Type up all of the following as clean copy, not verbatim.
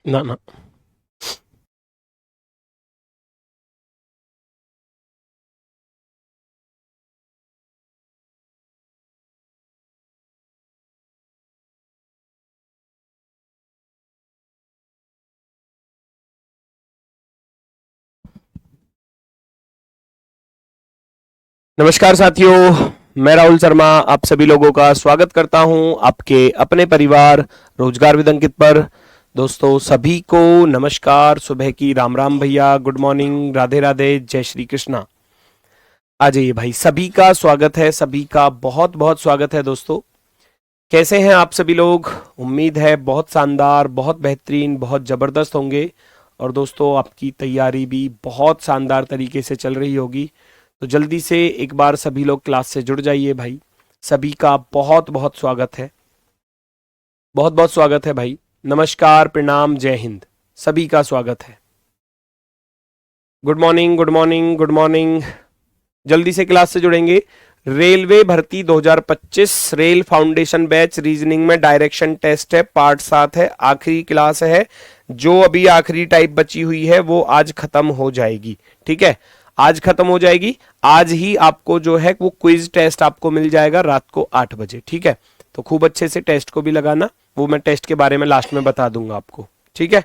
ना ना। नमस्कार साथियों, मैं राहुल शर्मा आप सभी लोगों का स्वागत करता हूं आपके अपने परिवार रोजगार विद अंकित पर। दोस्तों सभी को नमस्कार, सुबह की राम राम भैया, गुड मॉर्निंग, राधे राधे, जय श्री कृष्णा। आ जाइए भाई, सभी का स्वागत है, सभी का बहुत बहुत स्वागत है। दोस्तों कैसे हैं आप सभी लोग? उम्मीद है बहुत शानदार, बहुत बेहतरीन, बहुत जबरदस्त होंगे। और दोस्तों आपकी तैयारी भी बहुत शानदार तरीके से चल रही होगी। तो जल्दी से एक बार सभी लोग क्लास से जुड़ जाइए भाई। सभी का बहुत बहुत स्वागत है, बहुत बहुत स्वागत है भाई। नमस्कार, प्रणाम, जय हिंद, सभी का स्वागत है। Good morning, good morning, good morning. जल्दी से क्लास से जुड़ेंगे। रेलवे भर्ती 2025 रेल फाउंडेशन बैच रीजनिंग में डायरेक्शन टेस्ट है, पार्ट 7 है, आखिरी क्लास है। जो अभी आखिरी टाइप बची हुई है वो आज खत्म हो जाएगी। ठीक है, आज खत्म हो जाएगी। आज ही आपको जो है वो क्विज टेस्ट आपको मिल जाएगा रात को 8 बजे। ठीक है, तो खूब अच्छे से टेस्ट को भी लगाना, वो मैं टेस्ट के बारे में लास्ट में बता दूंगा आपको। ठीक है,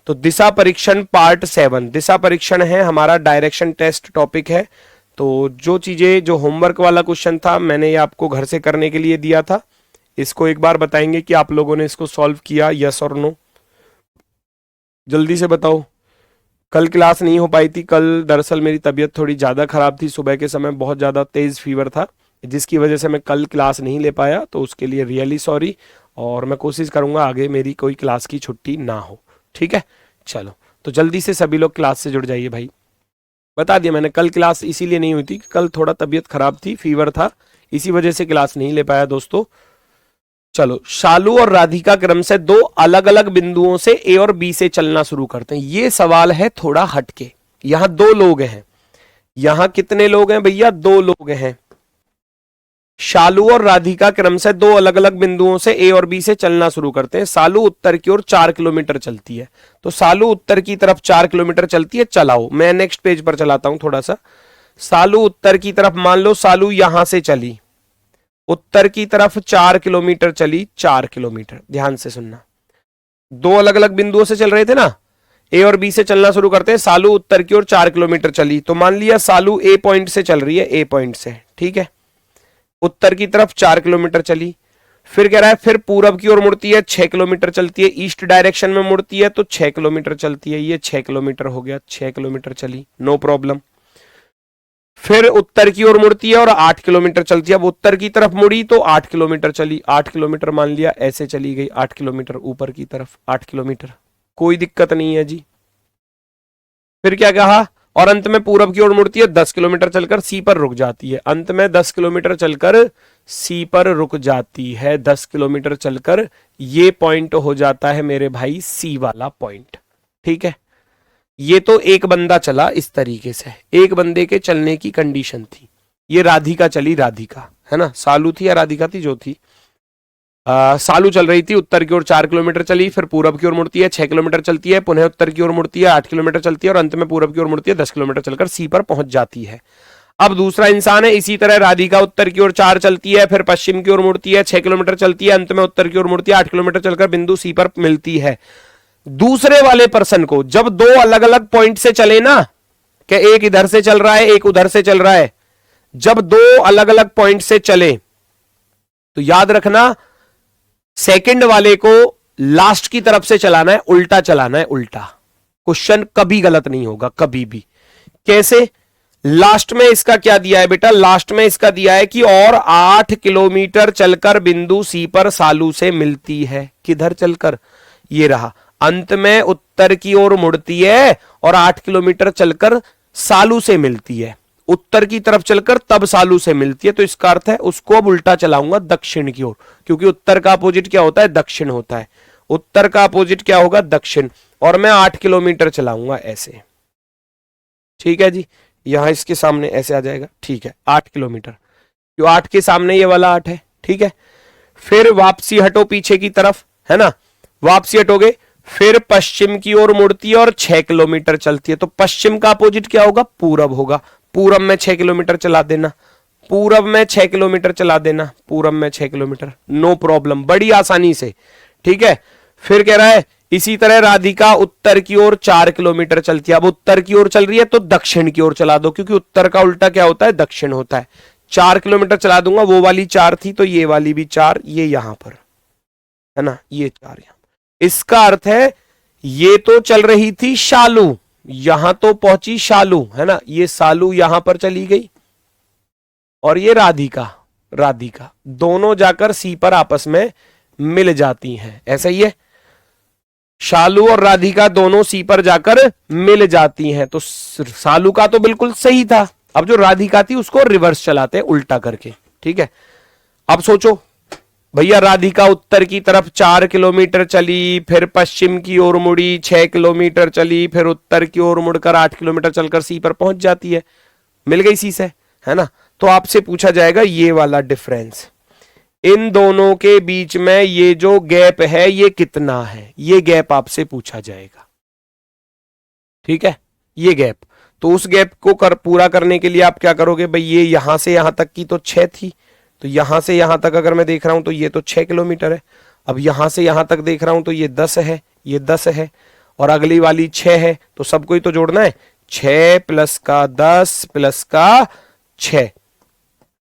तो दिशा परीक्षण पार्ट 7 दिशा परीक्षण है हमारा, डायरेक्शन टेस्ट टॉपिक है। तो जो चीजें, जो होमवर्क वाला क्वेश्चन था मैंने ये आपको घर से करने के लिए दिया था, इसको एक बार बताएंगे कि आप लोगों ने इसको सॉल्व किया, यस और नो। जल्दी से बताओ। कल क्लास नहीं हो पाई थी, कल दरअसल मेरी तबीयत थोड़ी ज़्यादा ख़राब थी, सुबह के समय बहुत ज़्यादा तेज़ फीवर था, जिसकी वजह से मैं कल क्लास नहीं ले पाया, तो उसके लिए रियली सॉरी। और मैं कोशिश करूँगा आगे मेरी कोई क्लास की छुट्टी ना हो। ठीक है, चलो तो जल्दी से सभी लोग क्लास से जुड़ जाइए भाई। बता दिया मैंने, कल क्लास इसीलिए नहीं हुई थी, कल थोड़ा तबीयत खराब थी, फीवर था, इसी वजह से क्लास नहीं ले पाया दोस्तों। चलो, शालू और राधिका क्रम से दो अलग अलग बिंदुओं से ए और बी से चलना शुरू करते हैं। ये सवाल है थोड़ा हटके। यहां दो लोग हैं, यहां कितने लोग हैं भैया? दो लोग हैं। शालू और राधिका क्रम से दो अलग अलग बिंदुओं से ए और बी से चलना शुरू करते हैं। शालू उत्तर की ओर 4 किलोमीटर चलती है, तो शालू उत्तर की तरफ 4 किलोमीटर चलती है। चलाओ, मैं नेक्स्ट पेज पर चलाता हूं थोड़ा सा। शालू उत्तर की तरफ, मान लो शालू यहां से चली, उत्तर की तरफ 4 किलोमीटर चली, 4 किलोमीटर, ध्यान से सुनना। दो अलग अलग बिंदुओं से चल रहे थे ना, ए और बी से चलना शुरू करते हैं। सालू उत्तर की ओर 4 किलोमीटर चली, तो मान लिया सालू ए पॉइंट से चल रही है, ए पॉइंट से, ठीक है, उत्तर की तरफ 4 किलोमीटर चली। फिर कह रहा है फिर पूरब की ओर मुड़ती है, 6 किलोमीटर चलती है, ईस्ट डायरेक्शन में मुड़ती है तो 6 किलोमीटर चलती है। ये 6 किलोमीटर हो गया, 6 किलोमीटर चली, नो प्रॉब्लम। फिर उत्तर की ओर मुड़ती है और 8 किलोमीटर चलती है। अब उत्तर की तरफ मुड़ी तो 8 किलोमीटर चली, 8 किलोमीटर मान लिया ऐसे चली गई, 8 किलोमीटर ऊपर की तरफ, 8 किलोमीटर, कोई दिक्कत नहीं है जी। फिर क्या कहा? और अंत में पूरब की ओर मुड़ती है, 10 किलोमीटर चलकर सी पर रुक जाती है। अंत में 10 किलोमीटर चलकर सी पर रुक जाती है, 10 किलोमीटर चलकर ये पॉइंट हो जाता है मेरे भाई सी वाला पॉइंट। ठीक है, ये तो एक बंदा चला इस तरीके से, एक बंदे के चलने की कंडीशन थी। ये राधिका चली, राधिका है ना, सालू थी या राधिका थी, जो थी सालू चल रही थी, उत्तर की ओर 4 किलोमीटर चली, फिर पूरब की ओर मुड़ती है, 6 किलोमीटर चलती है, पुनः उत्तर की ओर मुड़ती है, 8 किलोमीटर चलती है, और अंत में पूरब की ओर मुड़ती है, 10 किलोमीटर चलकर सी पर पहुंच जाती है। अब दूसरा इंसान है, इसी तरह राधिका उत्तर की ओर 4 चलती है, फिर पश्चिम की ओर मुड़ती है, 6 किलोमीटर चलती है, अंत में उत्तर की ओर मुड़ती है, 8 किलोमीटर चलकर बिंदु सी पर मिलती है। दूसरे वाले पर्सन को जब दो अलग अलग पॉइंट से चले ना, कि एक इधर से चल रहा है, एक उधर से चल रहा है, जब दो अलग अलग पॉइंट से चले तो याद रखना सेकंड वाले को लास्ट की तरफ से चलाना है, उल्टा चलाना है, उल्टा। क्वेश्चन कभी गलत नहीं होगा, कभी भी। कैसे? लास्ट में इसका क्या दिया है बेटा? लास्ट में इसका दिया है कि और 8 किलोमीटर चलकर बिंदु सी पर सालू से मिलती है। किधर चलकर? ये रहा। अंत में उत्तर की ओर मुड़ती है और 8 किलोमीटर चलकर सालू से मिलती है। उत्तर की तरफ चलकर तब सालू से मिलती है, तो इसका अर्थ है उसको अब उल्टा चलाऊंगा दक्षिण की ओर, क्योंकि उत्तर का अपोजिट क्या होता है? दक्षिण होता है। उत्तर का अपोजिट क्या होगा? दक्षिण। और मैं 8 किलोमीटर चलाऊंगा ऐसे। ठीक है जी, यहां इसके सामने ऐसे आ जाएगा। ठीक है, 8 किलोमीटर, क्यों 8 के सामने ये वाला 8 है। ठीक है, फिर वापसी हटो पीछे की तरफ, है ना, वापसी हटोगे फिर पश्चिम की ओर मुड़ती है और 6 किलोमीटर चलती है। तो पश्चिम का अपोजिट क्या होगा? पूरब होगा। पूरब में 6 किलोमीटर चला देना, पूरब में 6 किलोमीटर चला देना, पूरब में 6 किलोमीटर, नो प्रॉब्लम, बड़ी आसानी से। ठीक है, फिर कह रहा है इसी तरह राधिका उत्तर की ओर 4 किलोमीटर चलती है। अब उत्तर की ओर चल रही है तो दक्षिण की ओर चला दो, क्योंकि उत्तर का उल्टा क्या होता है? दक्षिण होता है। 4 किलोमीटर चला दूंगा, वो वाली 4 थी तो ये वाली भी 4, ये यहां पर है ना, ये 4 यहां। इसका अर्थ है ये तो चल रही थी शालू, यहां तो पहुंची शालू, है ना, ये सालू यहां पर चली गई और ये राधिका, राधिका दोनों जाकर सी पर आपस में मिल जाती हैं। ऐसा ही है, शालू और राधिका दोनों सी पर जाकर मिल जाती हैं। तो सालू का तो बिल्कुल सही था। अब जो राधिका थी उसको रिवर्स चलाते हैं, उल्टा करके। ठीक है, अब सोचो भैया, राधिका उत्तर की तरफ 4 किलोमीटर चली, फिर पश्चिम की ओर मुड़ी, 6 किलोमीटर चली, फिर उत्तर की ओर मुड़कर 8 किलोमीटर चलकर सी पर पहुंच जाती है, मिल गई सी से, है ना। तो आपसे पूछा जाएगा ये वाला डिफरेंस, इन दोनों के बीच में ये जो गैप है ये कितना है, ये गैप आपसे पूछा जाएगा। ठीक है, ये गैप, तो उस गैप को पूरा करने के लिए आप क्या करोगे भाई, ये यहां से यहां तक की तो 6 थी, तो यहां से यहां तक अगर मैं देख रहा हूं तो ये तो 6 किलोमीटर है। अब यहां से यहां तक देख रहा हूं तो ये 10 है, ये 10 है, और अगली वाली 6 है, तो सबको ही तो जोड़ना है। 6 प्लस का 10 प्लस का 6,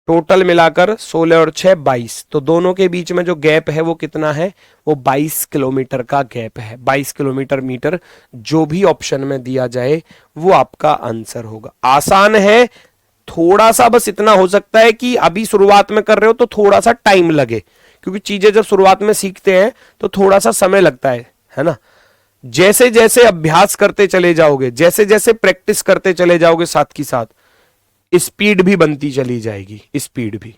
टोटल मिलाकर 16 और 6 22। तो दोनों के बीच में जो गैप है वो कितना है? वो 22 किलोमीटर का गैप है। 22 किलोमीटर मीटर, जो भी ऑप्शन में दिया जाए वो आपका आंसर होगा। आसान है, थोड़ा सा बस इतना हो सकता है कि अभी शुरुआत में कर रहे हो तो थोड़ा सा टाइम लगे, क्योंकि चीजें जब शुरुआत में सीखते हैं तो थोड़ा सा समय लगता है ना। जैसे जैसे अभ्यास करते चले जाओगे, जैसे जैसे प्रैक्टिस करते चले जाओगे, साथ की साथ स्पीड भी बनती चली जाएगी, स्पीड भी।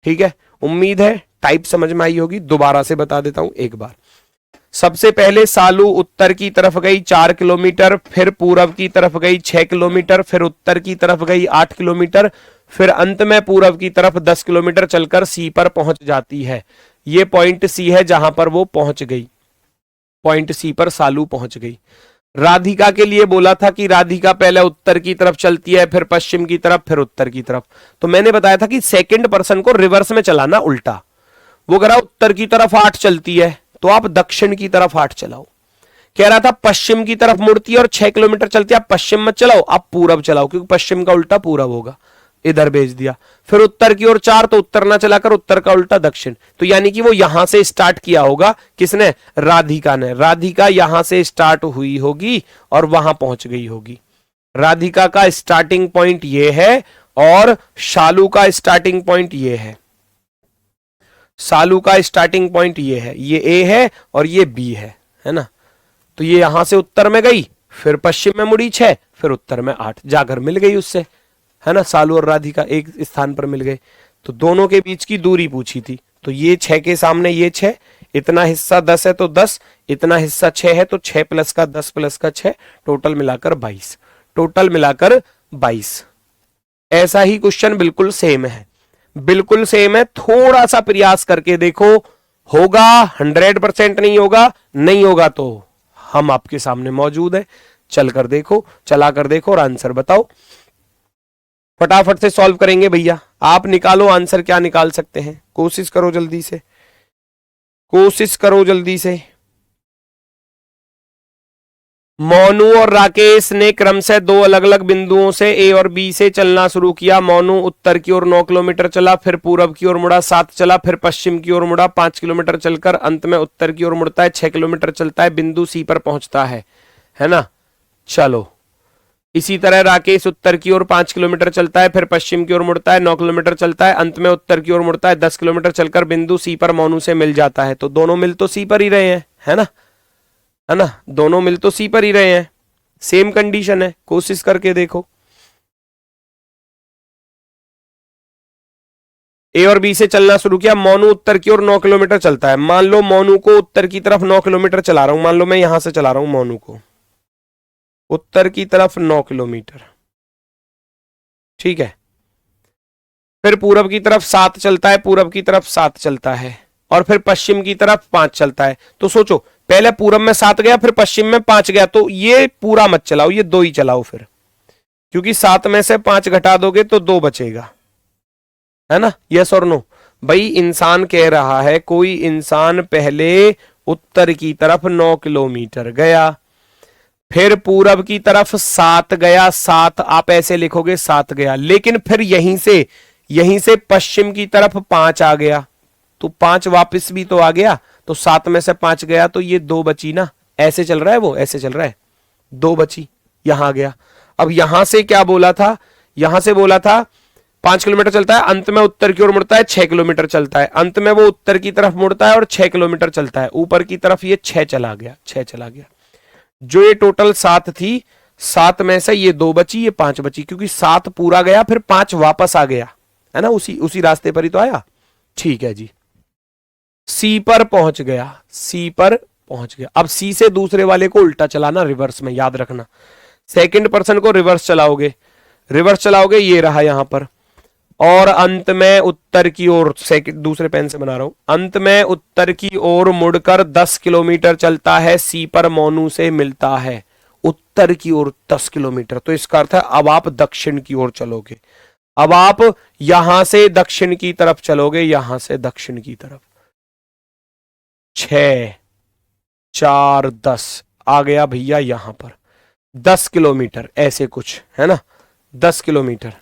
ठीक है, उम्मीद है टाइप समझ में आई होगी। दोबारा से बता देता हूं एक बार। सबसे पहले सालू उत्तर की तरफ गई 4 किलोमीटर, फिर पूरब की तरफ गई 6 किलोमीटर, फिर उत्तर की तरफ गई 8 किलोमीटर, फिर अंत में पूरब की तरफ 10 किलोमीटर चलकर सी पर पहुंच जाती है। ये पॉइंट सी है जहां पर वो पहुंच गई, पॉइंट सी पर सालू पहुंच गई। राधिका के लिए बोला था कि राधिका पहले उत्तर की तरफ चलती है, फिर पश्चिम की तरफ, फिर उत्तर की तरफ। तो मैंने बताया था कि सेकंड पर्सन को रिवर्स में चलाना, उल्टा। वो कह रहा उत्तर की तरफ 8 चलती है तो आप दक्षिण की तरफ 8 चलाओ। कह रहा था पश्चिम की तरफ मुड़ती है और 6 किलोमीटर चलती है, आप पश्चिम मत चलाओ, आप पूरब चलाओ, क्योंकि पश्चिम का उल्टा पूरब होगा। इधर भेज दिया। फिर उत्तर की ओर 4, तो उत्तर ना चलाकर उत्तर का उल्टा दक्षिण। तो यानी कि वो यहां से स्टार्ट किया होगा, किसने? राधिका ने। राधिका यहां से स्टार्ट हुई होगी और वहां पहुंच गई होगी। राधिका का स्टार्टिंग पॉइंट ये है और शालू का स्टार्टिंग पॉइंट ये है। सालू का स्टार्टिंग पॉइंट ये है, ये ए है और ये बी है ना। तो ये यहां से उत्तर में गई, फिर पश्चिम में मुड़ी 6, फिर उत्तर में 8, जाकर मिल गई उससे, है ना। सालू और राधिका एक स्थान पर मिल गए। तो दोनों के बीच की दूरी पूछी थी, तो ये 6 के सामने ये 6, इतना हिस्सा 10 है तो 10, इतना हिस्सा 6 है तो 6 प्लस का 10 प्लस का 6, टोटल मिलाकर 22, टोटल मिलाकर 22। ऐसा ही क्वेश्चन बिल्कुल सेम है, बिल्कुल सेम है। थोड़ा सा प्रयास करके देखो, होगा 100% नहीं होगा, नहीं होगा तो हम आपके सामने मौजूद है। चलकर देखो, चलाकर देखो और आंसर बताओ। फटाफट से सॉल्व करेंगे भैया, आप निकालो आंसर, क्या निकाल सकते हैं, कोशिश करो जल्दी से, कोशिश करो जल्दी से। मोनू और राकेश ने क्रम से 2 अलग अलग बिंदुओं से ए और बी से चलना शुरू किया। मोनू उत्तर की ओर 9 किलोमीटर चला, फिर पूरब की ओर मुड़ा 7 चला, फिर पश्चिम की ओर मुड़ा 5 किलोमीटर चलकर अंत में उत्तर की ओर मुड़ता है, 6 किलोमीटर चलता है, बिंदु सी पर पहुंचता है ना। चलो, इसी तरह राकेश उत्तर की ओर 5 किलोमीटर चलता है, फिर पश्चिम की ओर मुड़ता है, 9 किलोमीटर चलता है, अंत में उत्तर की ओर मुड़ता है, 10 किलोमीटर चलकर बिंदु सी पर मोनू से मिल जाता है। तो दोनों मिल तो सी पर ही रहे हैं, है ना, दोनों मिल तो सी पर ही रहे हैं, सेम कंडीशन है। कोशिश करके देखो, ए और बी से चलना शुरू किया। मोनू उत्तर की ओर 9 किलोमीटर चलता है। मान लो मोनू को उत्तर की तरफ 9 किलोमीटर चला रहा हूं, मान लो मैं यहां से चला रहा हूं मोनू को उत्तर की तरफ 9 किलोमीटर, ठीक है। फिर पूरब की तरफ 7 चलता है, पूरब की तरफ 7 चलता है, और फिर पश्चिम की तरफ 5 चलता है। तो सोचो, पहले पूरब में 7 गया, फिर पश्चिम में 5 गया, तो ये पूरा मत चलाओ, ये 2 ही चलाओ फिर, क्योंकि 7 में से 5 घटा दोगे तो 2 बचेगा, है ना? यस और नो? भाई इंसान कह रहा है, कोई इंसान पहले उत्तर की तरफ 9 किलोमीटर गया, फिर पूरब की तरफ 7 गया, 7 आप ऐसे लिखोगे 7 गया, लेकिन फिर यहीं से पश्चिम की तरफ 5 आ गया, तो 5 वापस भी तो आ गया, तो 7 में से 5 गया, तो ये 2 बची ना। ऐसे चल रहा है, वो ऐसे चल रहा है, 2 बची, यहां आ गया। अब यहां से क्या बोला था, यहां से बोला था 5 किलोमीटर चलता है, अंत में उत्तर की ओर मुड़ता है, 6 किलोमीटर चलता है, अंत में वो उत्तर की तरफ मुड़ता है और 6 किलोमीटर चलता है, ऊपर की तरफ ये 6 चला गया, 6 चला गया। जो ये टोटल 7 थी, 7 में से ये 2 बची, ये 5 बची, क्योंकि 7 पूरा गया, फिर 5 वापस आ गया, है ना? उसी रास्ते पर ही तो आया। ठीक है जी, सी पर पहुंच गया, सी पर पहुंच गया। अब सी से दूसरे वाले को उल्टा चलाना, रिवर्स में, याद रखना। सेकंड पर्सन को रिवर्स चलाओगे, ये रहा यहां पर, और अंत में उत्तर की ओर, दूसरे पेन से बना रहा हूं, अंत में उत्तर की ओर मुड़कर 10 किलोमीटर चलता है, सी पर मोनू से मिलता है। उत्तर की ओर 10 किलोमीटर, तो इसका अर्थ है अब आप दक्षिण की ओर चलोगे, अब आप यहां से दक्षिण की तरफ चलोगे, यहां से दक्षिण की तरफ। 6 4 10 आ गया भैया यहां पर 10 किलोमीटर, ऐसे कुछ है ना, 10 किलोमीटर,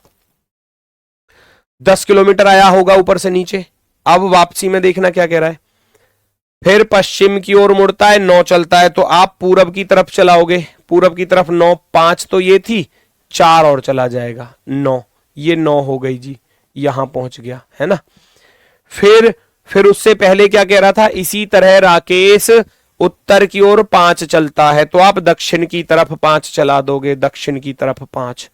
10 किलोमीटर आया होगा ऊपर से नीचे। अब वापसी में देखना क्या कह रहा है, फिर पश्चिम की ओर मुड़ता है, 9 चलता है, तो आप पूरब की तरफ चलाओगे, पूरब की तरफ 9, 5 तो ये थी, 4 और चला जाएगा, 9, ये 9 हो गई जी, यहां पहुंच गया, है ना? फिर उससे पहले क्या कह रहा था, इसी तरह राकेश उत्तर की ओर 5 चलता है, तो आप दक्षिण की तरफ 5 चला दोगे, दक्षिण की तरफ 5,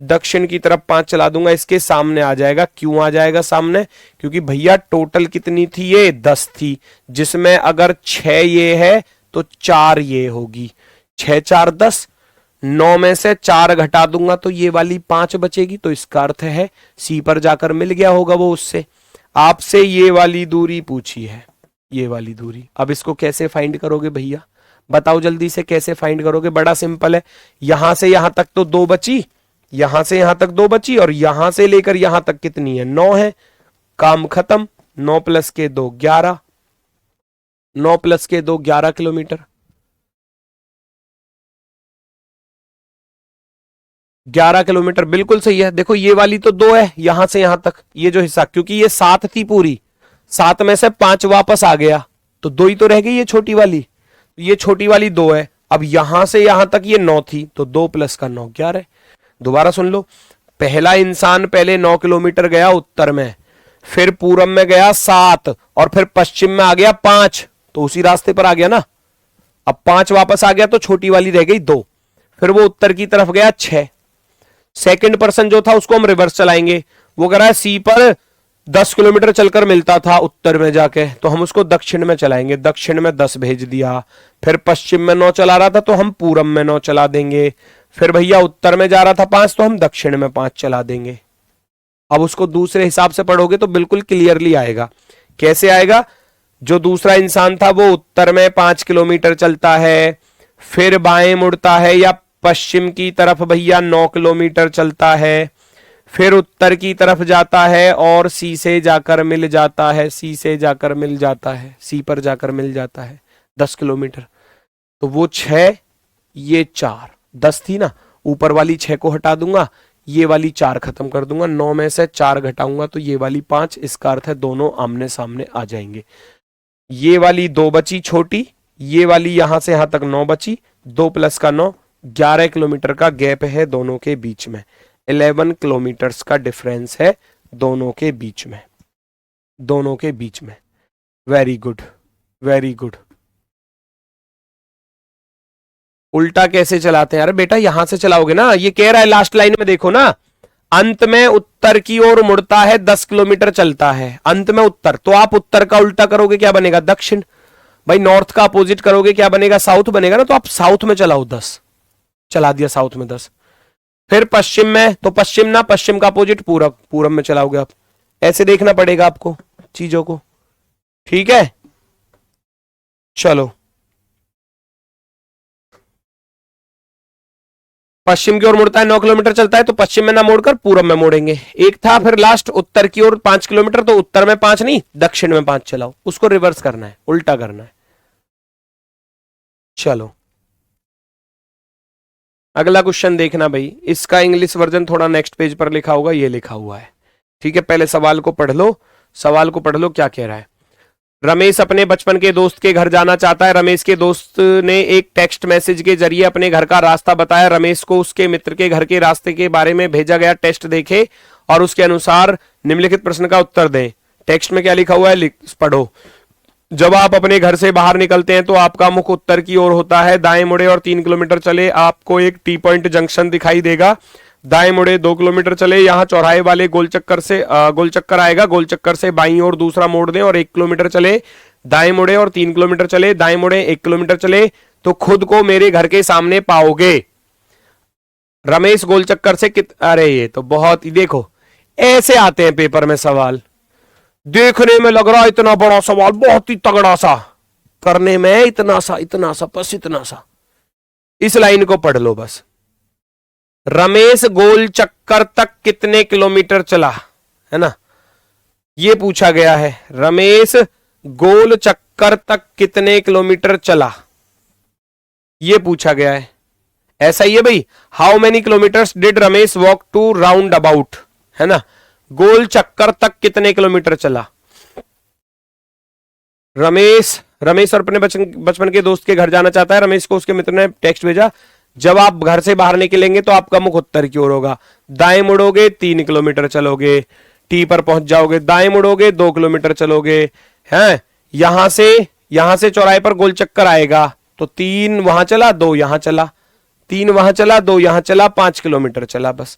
दक्षिण की तरफ 5 चला दूंगा, इसके सामने आ जाएगा। क्यों आ जाएगा सामने? क्योंकि भैया टोटल कितनी थी, ये 10 थी, जिसमें अगर 6 ये है तो 4 ये होगी, 6 4 10, 9 में से 4 घटा दूंगा तो ये वाली 5 बचेगी, तो इसका अर्थ है सी पर जाकर मिल गया होगा वो उससे। आपसे ये वाली दूरी पूछी है, ये वाली दूरी। अब इसको कैसे फाइंड करोगे भैया, बताओ जल्दी से, कैसे फाइंड करोगे? बड़ा सिंपल है, यहां से यहां तक तो 2 बची, यहां से यहां तक 2 बची, और यहां से लेकर यहां तक कितनी है, 9 है। काम खत्म, 9 प्लस के 2 11, 9 प्लस के 2 11 किलोमीटर, 11 किलोमीटर बिल्कुल सही है। देखो ये वाली तो 2 है यहां से यहां तक, ये जो हिस्सा, क्योंकि ये 7 थी पूरी, 7 में से 5 वापस आ गया, तो 2 ही तो रह गई ये छोटी वाली, ये छोटी वाली 2 है। अब यहां से यहां तक ये 9 थी, तो 2 प्लस का 9 11। दोबारा सुन लो, पहला इंसान पहले 9 किलोमीटर गया उत्तर में, फिर पूरब में गया 7, और फिर पश्चिम में आ गया 5, तो उसी रास्ते पर आ गया ना। अब 5 वापस आ गया, तो छोटी वाली रह गई 2, फिर वो उत्तर की तरफ गया 6। सेकंड पर्सन जो था उसको हम रिवर्स चलाएंगे, वो कह रहा है सी पर 10 किलोमीटर चलकर मिलता था उत्तर में जाके, तो हम उसको दक्षिण में चलाएंगे, दक्षिण में 10 भेज दिया। फिर पश्चिम में 9 चला रहा था, तो हम पूरब में 9 चला देंगे। फिर भैया उत्तर में जा रहा था 5, तो हम दक्षिण में 5 चला देंगे। अब उसको दूसरे हिसाब से पढ़ोगे तो बिल्कुल क्लियरली आएगा। कैसे आएगा? जो दूसरा इंसान था वो उत्तर में 5 किलोमीटर चलता है, फिर बाएं मुड़ता है या पश्चिम की तरफ भैया 9 किलोमीटर चलता है, फिर उत्तर की तरफ जाता है और सी से जाकर मिल जाता है, सी से जाकर मिल जाता है, सी पर जाकर मिल जाता है 10 किलोमीटर। तो वो 6, ये 4, 10 थी ना, ऊपर वाली 6 को हटा दूंगा, ये वाली 4 खत्म कर दूंगा, 9 में से 4 घटाऊंगा तो ये वाली 5, इसका अर्थ है दोनों आमने सामने आ जाएंगे। ये वाली 2 बची छोटी, ये वाली यहां से यहां तक 9 बची, 2 प्लस का 9, 11 किलोमीटर का गैप है दोनों के बीच में, 11 किलोमीटर्स का डिफरेंस है दोनों के बीच में, दोनों के बीच में। Very good, very good. उल्टा कैसे चलाते हैं? अरे बेटा यहां से चलाओगे ना, ये कह रहा है लास्ट लाइन में देखो ना, अंत में उत्तर की ओर मुड़ता है, 10 किलोमीटर चलता है, अंत में उत्तर, तो आप उत्तर का उल्टा करोगे क्या बनेगा? दक्षिण। भाई नॉर्थ का अपोजिट करोगे क्या बनेगा? साउथ बनेगा ना, तो आप साउथ में चलाओ, 10 चला दिया, साउथ में 10। फिर पश्चिम में, तो पश्चिम ना, पश्चिम का अपोजिट पूरब, पूरब में चलाओगे आप। ऐसे देखना पड़ेगा आपको चीजों को, ठीक है? चलो पश्चिम की ओर मुड़ता है, 9 किलोमीटर चलता है, तो पश्चिम में ना मोड़कर पूरब में मोड़ेंगे। एक था फिर लास्ट उत्तर की ओर 5 किलोमीटर, तो उत्तर में 5 नहीं दक्षिण में 5 चलाओ, उसको रिवर्स करना है, उल्टा करना है। चलो अगला क्वेश्चन देखना भाई, इसका इंग्लिश वर्जन थोड़ा नेक्स्ट पेज पर लिखा होगा, ये लिखा हुआ है। ठीक है, पहले सवाल को पढ़ लो, सवाल को पढ़ लो क्या कह रहा है। रमेश अपने बचपन के दोस्त के घर जाना चाहता है। रमेश के दोस्त ने एक टेक्स्ट मैसेज के जरिए अपने घर का रास्ता बताया। रमेश को उसके मित्र के घर के रास्ते के बारे में भेजा गया टेक्स्ट देखे और उसके अनुसार निम्नलिखित प्रश्न का उत्तर दें। टेक्स्ट में क्या लिखा हुआ है पढ़ो। जब आप अपने घर से बाहर निकलते हैं तो आपका मुख उत्तर की ओर होता है। दाएं मुड़े और 3 किलोमीटर चले, आपको एक टी पॉइंट जंक्शन दिखाई देगा। दाएं मुड़े 2 किलोमीटर चले, यहाँ चौराहे वाले गोल चक्कर आएगा। गोल चक्कर से बाईं ओर दूसरा मोड़ दें और 1 किलोमीटर चले। दाएं मुड़े और 3 किलोमीटर चले, दाएं मुड़े 1 किलोमीटर चले तो खुद को मेरे घर के सामने पाओगे। रमेश गोल चक्कर से अरे ये तो बहुत ही, देखो ऐसे आते हैं पेपर में सवाल, देखने में लग रहा इतना बड़ा सवाल, बहुत ही तगड़ा सा, करने में इतना सा बस इतना सा। इस लाइन को पढ़ लो बस। रमेश गोल चक्कर तक कितने किलोमीटर चला, है ना, ये पूछा गया है। रमेश गोल चक्कर तक कितने किलोमीटर चला, ये पूछा गया है। ऐसा ही है भाई, how many kilometres did Ramesh walk to roundabout, है ना, गोल चक्कर तक कितने किलोमीटर चला। रमेश और अपने बचपन के दोस्त के घर जाना चाहता है। रमेश को उसके मित्र ने टेक्स्ट भेजा। जब आप घर से बाहर निकलेंगे तो आपका मुख उत्तर की ओर होगा। दाएं मुड़ोगे 3 किलोमीटर चलोगे, टी पर पहुंच जाओगे। दाएं मुड़ोगे 2 किलोमीटर चलोगे, हैं, यहां से चौराहे पर गोल चक्कर आएगा तो 3 वहां चला, 2 यहां चला, 3 वहां चला, 2 यहां चला, 5 किलोमीटर चला बस।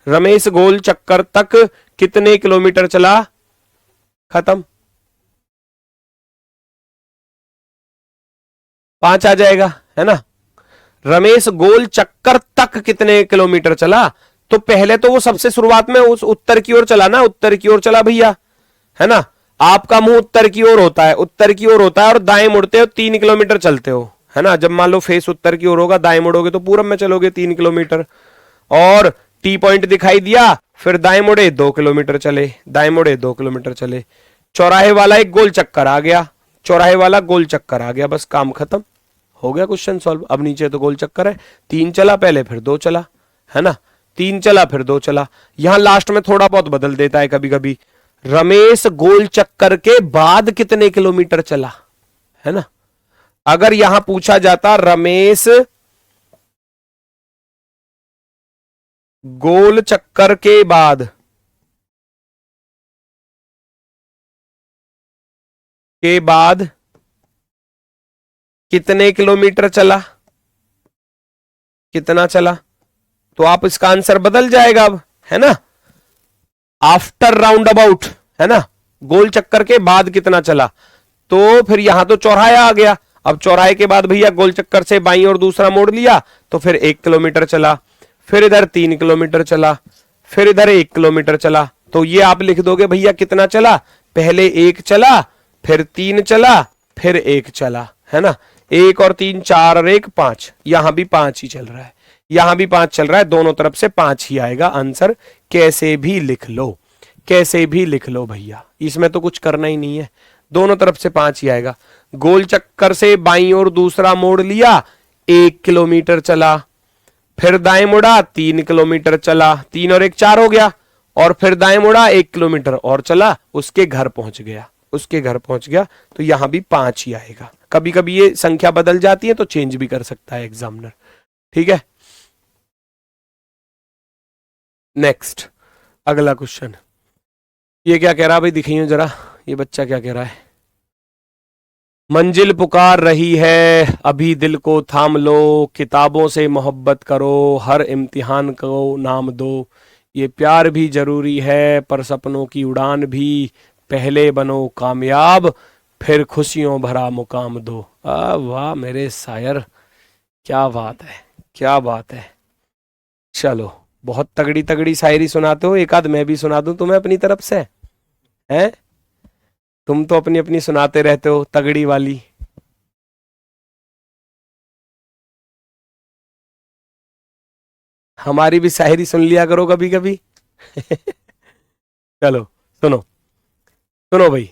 रमेश गोल चक्कर तक कितने किलोमीटर चला, खत्म, 5 आ जाएगा, है ना। रमेश गोल चक्कर तक कितने किलोमीटर चला, तो पहले तो वो सबसे शुरुआत में उस उत्तर की ओर चला ना, उत्तर की ओर चला भैया, है ना। आपका मुंह उत्तर की ओर होता है, उत्तर की ओर होता है, और दाएं मुड़ते हो 3 किलोमीटर चलते हो, है ना। जब मान लो फेस उत्तर की ओर होगा, दाएं मुड़ोगे तो पूरब में चलोगे 3 किलोमीटर, और टी पॉइंट दिखाई दिया, फिर दाएं मुड़े 2 किलोमीटर चले, दाएं मुड़े 2 किलोमीटर चले, चौराहे वाला एक गोल चक्कर आ गया, चौराहे वाला गोल चक्कर आ गया, बस काम खत्म, हो गया क्वेश्चन सॉल्व। अब नीचे तो गोल चक्कर है, 3 चला पहले, फिर 2 चला, है ना, 3 चला फिर 2 चला। यहां लास्ट में थोड़ा बहुत बदल देता है कभी कभी। रमेश गोल चक्कर के बाद कितने किलोमीटर चला, है ना। अगर यहां पूछा जाता रमेश गोल चक्कर के बाद कितने किलोमीटर चला, कितना चला, तो आप इसका आंसर बदल जाएगा अब, है ना। आफ्टर राउंड अबाउट, है ना, गोल चक्कर के बाद कितना चला, तो फिर यहां तो चौराहा आ गया। अब चौराहे के बाद भैया गोल चक्कर से बाईं और दूसरा मोड़ लिया तो फिर 1 किलोमीटर चला, फिर इधर 3 किलोमीटर चला, फिर इधर 1 किलोमीटर चला। तो ये आप लिख दोगे भैया कितना चला, पहले 1 चला, फिर 3 चला, फिर 1 चला, है ना। 1 और 3 4 और 1 5, यहां भी 5 ही चल रहा है, यहां भी 5 चल रहा है, दोनों तरफ से 5 ही आएगा आंसर। कैसे भी लिख लो, कैसे भी लिख लो भैया, इसमें तो कुछ करना ही नहीं है, दोनों तरफ से 5 ही आएगा। गोल चक्कर से बाईं ओर दूसरा मोड़ लिया, 1 किलोमीटर चला, फिर दाएं मुड़ा 3 किलोमीटर चला, 3 और 1 4 हो गया, और फिर दाएं मुड़ा 1 किलोमीटर और चला, उसके घर पहुंच गया, उसके घर पहुंच गया, तो यहां भी 5 ही आएगा। कभी कभी ये संख्या बदल जाती है तो चेंज भी कर सकता है एग्जामिनर, ठीक है। नेक्स्ट अगला क्वेश्चन, ये क्या कह रहा है भाई, दिखाइए जरा, ये बच्चा क्या कह रहा है। मंजिल पुकार रही है, अभी दिल को थाम लो, किताबों से मोहब्बत करो, हर इम्तिहान को नाम दो, ये प्यार भी जरूरी है पर सपनों की उड़ान भी, पहले बनो कामयाब फिर खुशियों भरा मुकाम दो। वाह मेरे शायर, क्या बात है, क्या बात है। चलो बहुत तगड़ी तगड़ी शायरी सुनाते हो, एक आध मैं भी सुना दूं तुम्हें अपनी तरफ से, हैं, तुम तो अपनी अपनी सुनाते रहते हो तगड़ी वाली। हमारी भी शायरी सुन लिया करो कभी कभी। चलो सुनो, सुनो भाई।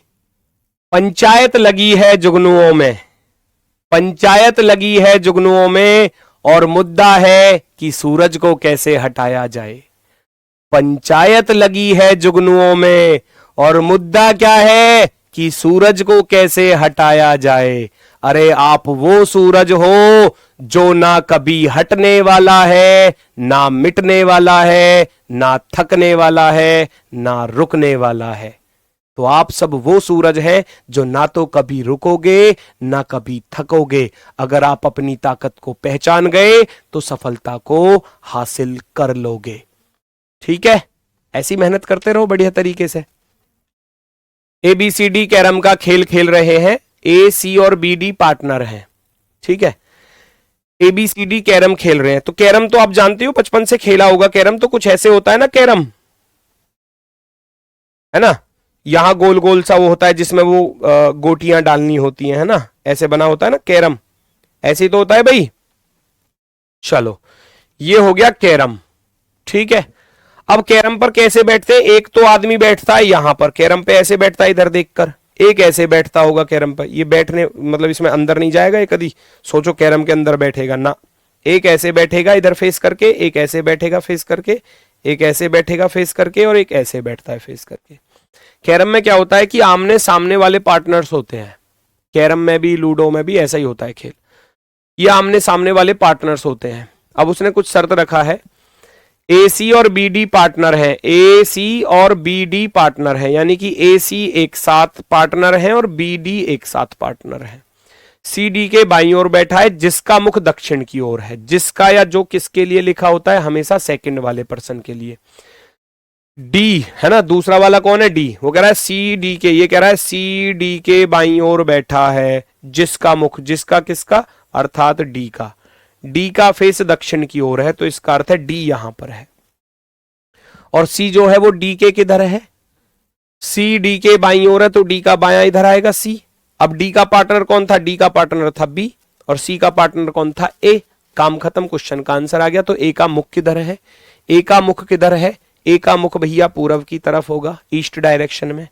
पंचायत लगी है जुगनुओं में, पंचायत लगी है जुगनुओं में, और मुद्दा है कि सूरज को कैसे हटाया जाए। पंचायत लगी है जुगनुओं में, और मुद्दा क्या है कि सूरज को कैसे हटाया जाए। अरे आप वो सूरज हो जो ना कभी हटने वाला है, ना मिटने वाला है, ना थकने वाला है, ना रुकने वाला है। तो आप सब वो सूरज हैं जो ना तो कभी रुकोगे ना कभी थकोगे। अगर आप अपनी ताकत को पहचान गए तो सफलता को हासिल कर लोगे। ठीक है, ऐसी मेहनत करते रहो बढ़िया तरीके से। ABCD कैरम का खेल खेल रहे हैं, A, C और B, D पार्टनर हैं। ठीक है, ABCD कैरम खेल रहे हैं। तो कैरम तो आप जानते हो, बचपन से खेला होगा। कैरम तो कुछ ऐसे होता है ना, कैरम है ना, यहां गोल गोल सा वो होता है जिसमें वो गोटियां डालनी होती हैं, है ना, ऐसे बना होता है ना कैरम, ऐसे ही तो होता है भाई। चलो, ये हो गया कैरम। ठीक है, अब कैरम पर कैसे बैठते हैं? एक तो आदमी बैठता है यहां पर, कैरम पे ऐसे बैठता है इधर देखकर, एक ऐसे बैठता होगा कैरम पर। ये बैठने मतलब इसमें अंदर नहीं जाएगा ये कभी, सोचो कैरम के अंदर बैठेगा ना। एक ऐसे बैठेगा इधर फेस करके, एक ऐसे बैठेगा फेस करके, एक ऐसे बैठेगा फेस करके, और एक ऐसे बैठता है फेस करके। कैरम में क्या होता है कि आमने सामने वाले पार्टनर्स होते हैं। कैरम में भी लूडो में भी ऐसा ही होता है खेल, ये आमने सामने वाले पार्टनर्स होते हैं। अब उसने कुछ शर्त रखा है, AC और BD पार्टनर है, AC और BD पार्टनर है, यानी कि AC एक साथ पार्टनर है और BD एक साथ पार्टनर है। CD के बाईं ओर बैठा है जिसका मुख दक्षिण की ओर है। जिसका या जो किसके लिए लिखा होता है हमेशा सेकंड वाले पर्सन के लिए। D है ना, दूसरा वाला कौन है? D। वो कह रहा है CD के, ये कह रहा है CD के बाईं ओर बैठा है जिसका मुख, जिसका किसका, अर्थात D का। D का फेस दक्षिण की ओर है, तो इसका अर्थ है D यहां पर है। और C जो है वो D के किधर है? C D के बाईं ओर है, तो D का बायां इधर आएगा C। अब D का पार्टनर कौन था? D का पार्टनर था B, और C का पार्टनर कौन था? A। काम खत्म, क्वेश्चन का आंसर आ गया। तो A का मुख किधर है? A का मुख किधर है? A का मुख भैया पूरब की तरफ होगा, ईस्ट डायरेक्शन में।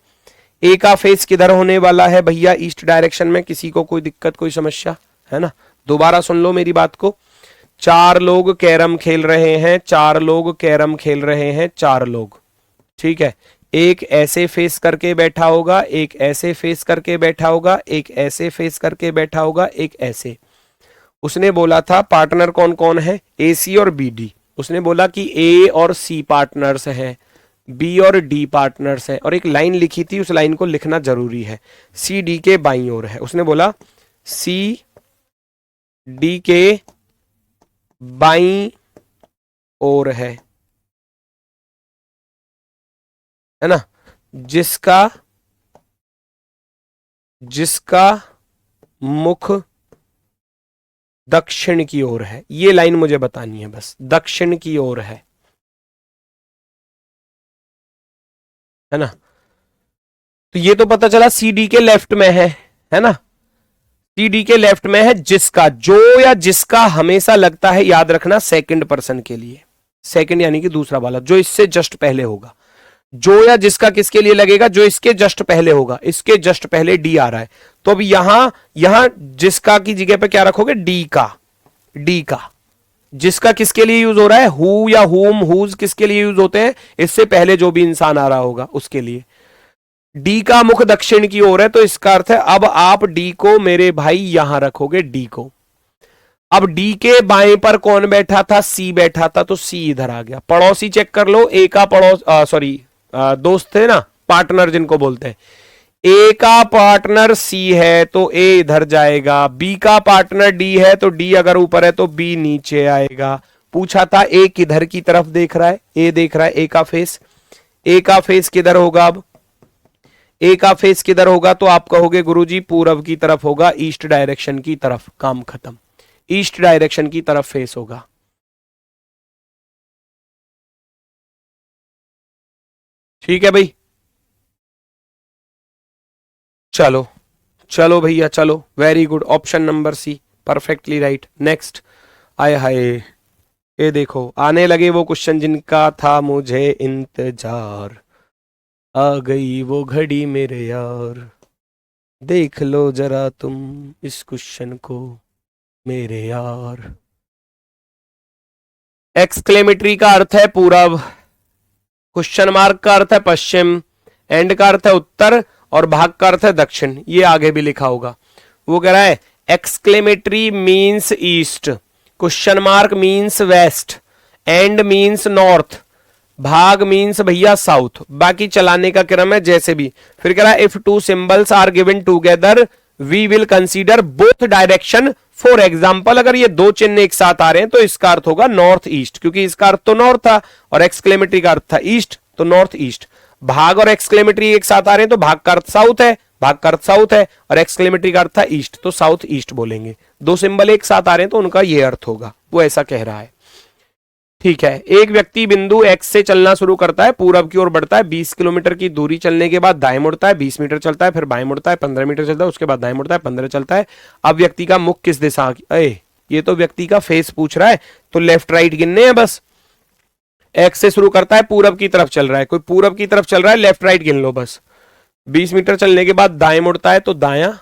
A का फेस किधर होने वाला है भैया? ईस्ट डायरेक्शन में। किसी को कोई दिक्कत, कोई समस्या है ना? दोबारा सुन लो मेरी बात को। 4 लोग कैरम खेल रहे हैं, 4 लोग कैरम खेल रहे हैं, 4 लोग। ठीक है, एक ऐसे फेस करके बैठा होगा, एक ऐसे फेस करके बैठा होगा, एक ऐसे फेस करके बैठा होगा, एक ऐसे। उसने बोला था पार्टनर कौन कौन है? AC और BD। उसने बोला कि A और C पार्टनर्स हैं, B और D पार्टनर्स हैं, और एक लाइन लिखी थी, उस लाइन को लिखना जरूरी है। C D के बाईं ओर है। उसने बोला C D के बाईं ओर है ना, जिसका मुख दक्षिण की ओर है। ये लाइन मुझे बतानी है बस, दक्षिण की ओर है ना। तो ये तो पता चला CD के लेफ्ट में है ना, CD के लेफ्ट में है। जिसका, जो या जिसका हमेशा लगता है, याद रखना, सेकंड पर्सन के लिए। सेकंड यानी कि दूसरा वाला, जो इससे जस्ट पहले होगा। जो या जिसका किसके लिए लगेगा? जो इसके जस्ट पहले होगा। इसके जस्ट पहले D आ रहा है, तो अब यहां जिसका की जगह पे क्या रखोगे? D का। जिसका किसके लिए यूज हो रहा है? हु या हुम, हुज किसके लिए यूज होते हैं? इससे पहले जो भी इंसान आ रहा होगा उसके लिए। D का मुख दक्षिण की ओर है, तो इसका अर्थ है अब आप D को मेरे भाई यहां रखोगे, D को। अब D के बाएं पर कौन बैठा था? C बैठा था, तो C इधर आ गया। पड़ोसी चेक कर लो। A का दोस्त थे ना, पार्टनर जिनको बोलते हैं। A का पार्टनर C है, तो A इधर जाएगा। B का पार्टनर D है, तो D अगर ऊपर है तो B नीचे आएगा। पूछा था A किधर की तरफ देख रहा है? A देख रहा है A का फेस। A का फेस किधर होगा? अब A का फेस किधर होगा? तो आप कहोगे गुरुजी पूरब की तरफ होगा, ईस्ट डायरेक्शन की तरफ। काम खत्म, ईस्ट डायरेक्शन की तरफ फेस होगा। ठीक है भाई, चलो चलो भैया चलो, very good. Option number C perfectly right. Next. आय हाय, ये देखो आने लगे वो क्वेश्चन जिनका था मुझे इंतजार, आ गई वो घड़ी मेरे यार, देख लो जरा तुम इस क्वेश्चन को मेरे यार। एक्सक्लेमेटरी का अर्थ है पूरब, क्वेश्चन मार्क का अर्थ है पश्चिम, एंड का अर्थ है उत्तर और भाग का अर्थ है दक्षिण। ये आगे भी लिखा होगा। वो कह रहा है exclamatory means east, question mark means west, and means north, भाग मीन्स भैया साउथ। बाकी चलाने का क्रम है जैसे भी। फिर कह रहा है if two symbols are given together we will consider both direction. For example अगर ये दो चिन्ह एक साथ आ रहे हैं तो इसका अर्थ होगा नॉर्थ ईस्ट, क्योंकि इसका अर्थ तो नॉर्थ था और एक्सक्लेमेटरी का अर्थ था ईस्ट, तो नॉर्थ ईस्ट। भाग और एक्सक्लेमेटरी एक साथ आ रहे हैं तो भाग का अर्थ साउथ है, भाग का अर्थ साउथ है, और एक्सक्लेमेटरी का अर्थ था ईस्ट, तो साउथ ईस्ट बोलेंगे। दो सिंबल एक साथ आ रहे हैं तो उनका ये अर्थ होगा, वो ऐसा कह रहा है। ठीक है, एक व्यक्ति बिंदु एक्स से चलना शुरू करता है, पूरब की ओर बढ़ता है, 20 किलोमीटर की दूरी चलने के बाद दाएं मुड़ता है, 20 मीटर चलता है, फिर बाएं मुड़ता है, 15 मीटर चलता है, उसके बाद दाएं मुड़ता है, 15 चलता है। अब व्यक्ति का मुख किस दिशा की, ये तो व्यक्ति का फेस पूछ रहा है, तो लेफ्ट राइट गिनने हैं बस। एक्स से शुरू करता है, पूरब की तरफ चल रहा है, कोई पूरब की तरफ चल रहा है, लेफ्ट राइट गिन लो बस। 20 मीटर चलने के बाद दाएं मुड़ता है तो दायां,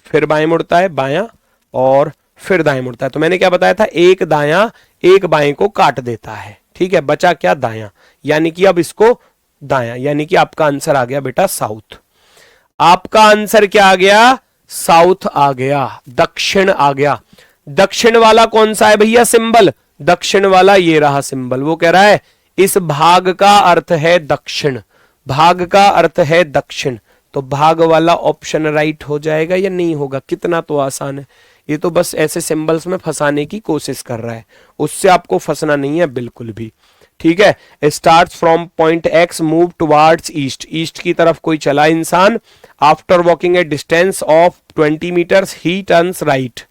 फिर बाएं मुड़ता है बायां, और फिर दाएं मुड़ता है। तो मैंने क्या बताया था, एक दायां एक बाएं को काट देता है। ठीक है, बचा क्या, दायां, यानी कि अब इसको दायां, यानी कि आपका आंसर आ गया बेटा साउथ। आपका आंसर क्या आ गया, साउथ आ गया, दक्षिण आ गया। दक्षिण वाला कौन सा है भैया सिंबल, दक्षिण वाला ये रहा सिंबल। वो कह रहा है इस भाग का अर्थ है दक्षिण, भाग का अर्थ है दक्षिण, तो भाग वाला ऑप्शन राइट हो जाएगा या नहीं होगा। कितना तो आसान है, ये तो बस ऐसे सिंबल्स में फंसाने की कोशिश कर रहा है, उससे आपको फंसना नहीं है बिल्कुल भी। ठीक है, start from point X move towards east, east की तरफ कोई चला इंसान। After walking a distance of 20 metres he turns right,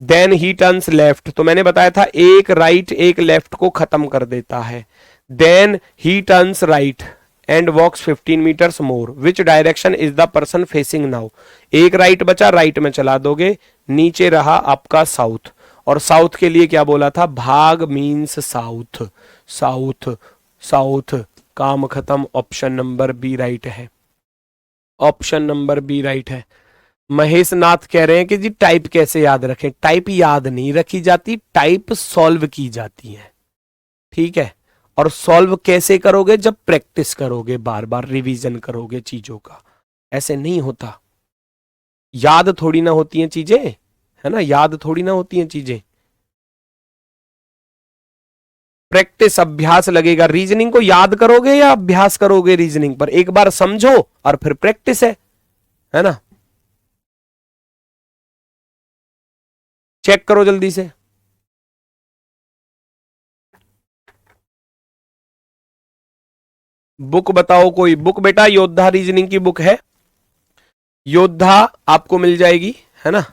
then he turns left. तो मैंने बताया था एक राइट एक लेफ्ट को खत्म कर देता है। Then he turns right and walks 15 metres more, which direction is the person facing now. एक राइट बचा, राइट में चला दोगे, नीचे रहा आपका साउथ, और साउथ के लिए क्या बोला था, भाग मीन्स साउथ, साउथ साउथ, काम खत्म। ऑप्शन नंबर बी राइट है, ऑप्शन नंबर बी राइट है। महेश नाथ कह रहे हैं कि जी टाइप कैसे याद रखें, टाइप याद नहीं रखी जाती, टाइप सॉल्व की जाती है। ठीक है, और सॉल्व कैसे करोगे, जब प्रैक्टिस करोगे, बार बार रिवीजन करोगे चीजों का, ऐसे नहीं होता। याद थोड़ी ना होती हैं चीजें, है ना, याद थोड़ी ना होती हैं चीजें, प्रैक्टिस अभ्यास लगेगा। रीजनिंग को याद करोगे या अभ्यास करोगे, रीजनिंग पर एक बार समझो और फिर प्रैक्टिस है ना। चेक करो जल्दी से। बुक बताओ कोई बुक, बेटा योद्धा रीजनिंग की बुक है, योद्धा आपको मिल जाएगी, है ना,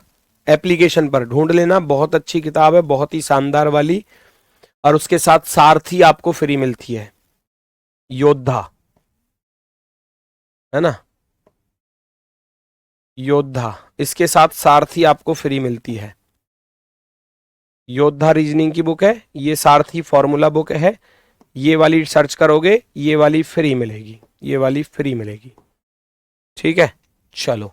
एप्लीकेशन पर ढूंढ लेना, बहुत अच्छी किताब है, बहुत ही शानदार वाली, और उसके साथ सारथी आपको फ्री मिलती है, योद्धा, है ना, योद्धा, इसके साथ सारथी आपको फ्री मिलती है। योद्धा रीजनिंग की बुक है, ये सारथी फॉर्मूला बुक है, ये वाली सर्च करोगे, ये वाली फ्री मिलेगी, ये वाली फ्री मिलेगी। ठीक है, चलो।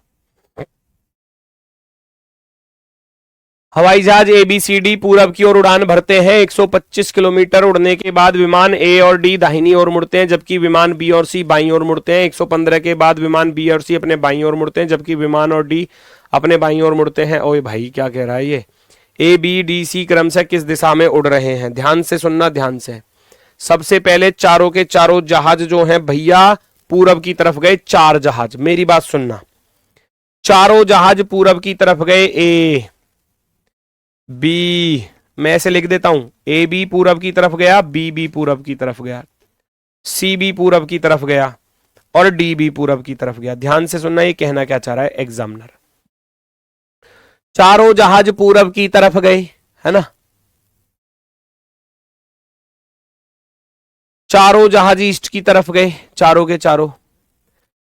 हवाई जहाज ABCD पूरब की ओर उड़ान भरते हैं, 125 किलोमीटर उड़ने के बाद विमान A और D दाहिनी ओर मुड़ते हैं, जबकि विमान B और C बाईं ओर मुड़ते हैं। 115 के बाद विमान B और C अपने बाईं ओर मुड़ते हैं, जबकि विमान और D अपने बाईं ओर मुड़ते हैं। ओए भाई क्या कह रहा है ये, ABDC क्रम से किस दिशा में उड़ रहे हैं, ध्यान से सुनना, ध्यान से। सबसे पहले चारों के चारों जहाज जो हैं भैया पूरब की तरफ गए, 4 जहाज, मेरी बात सुनना, चारों जहाज पूरब की तरफ गए। A B, मैं ऐसे लिख देता हूं, AB पूरब की तरफ गया, BB पूरब की तरफ गया, CB पूरब की तरफ गया, और DB पूरब की तरफ गया। ध्यान से सुनना, ये कहना क्या चाह रहा है एग्जामिनर। चारों जहाज पूरब की तरफ गए, है ना, चारों जहाज ईस्ट की तरफ गए, चारों के चारों।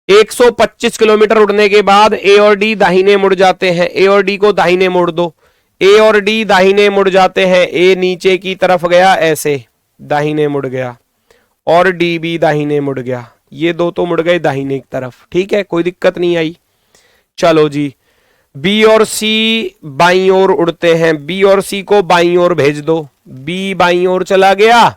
125 किलोमीटर उड़ने के बाद A और D दाहिने मुड़ जाते हैं, A और D को दाहिने मोड़ दो, ए और डी दाहिने मुड़ जाते हैं, ए नीचे की तरफ गया ऐसे दाहिने मुड़ गया, और डी भी दाहिने मुड़ गया, ये दो तो मुड़ गए दाहिने की तरफ, ठीक है, कोई दिक्कत नहीं आई। चलो जी, बी और सी बाईं ओर उड़ते हैं, बी और सी को बाईं ओर भेज दो, बी बाईं ओर चला गया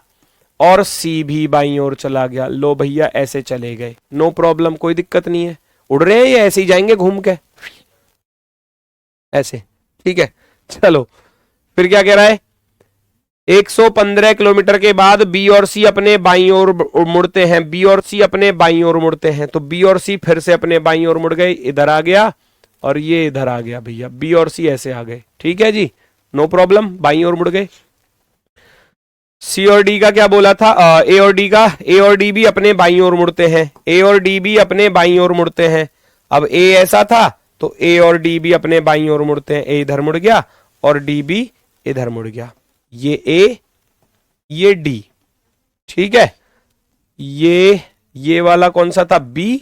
और सी भी बाईं ओर चला गया, लो भैया ऐसे चले गए, नो प्रॉब्लम, कोई दिक्कत नहीं है। उड़ रहे हैं या ऐसे ही जाएंगे घूम के ऐसे, ठीक है। चलो फिर क्या कह रहा है, 115 किलोमीटर के बाद बी और सी अपने बाईं ओर मुड़ते हैं, बी और सी अपने बाईं ओर मुड़ते हैं, तो बी और सी फिर से अपने बाईं ओर मुड़ गए, इधर आ गया और ये इधर आ गया भैया, बी और सी ऐसे आ गए, ठीक है जी, नो प्रॉब्लम, बाईं ओर मुड़ गए। सी और डी का क्या बोला था, ए और डी का, ए और डी भी अपने बाईं ओर मुड़ते हैं, ए और डी भी अपने बाईं ओर मुड़ते हैं। अब ए ऐसा था तो ए और डी भी अपने बाईं ओर मुड़ते हैं, ए इधर मुड़ गया और डी भी इधर मुड़ गया, ये ए ये डी, ठीक है। ये वाला कौन सा था, बी,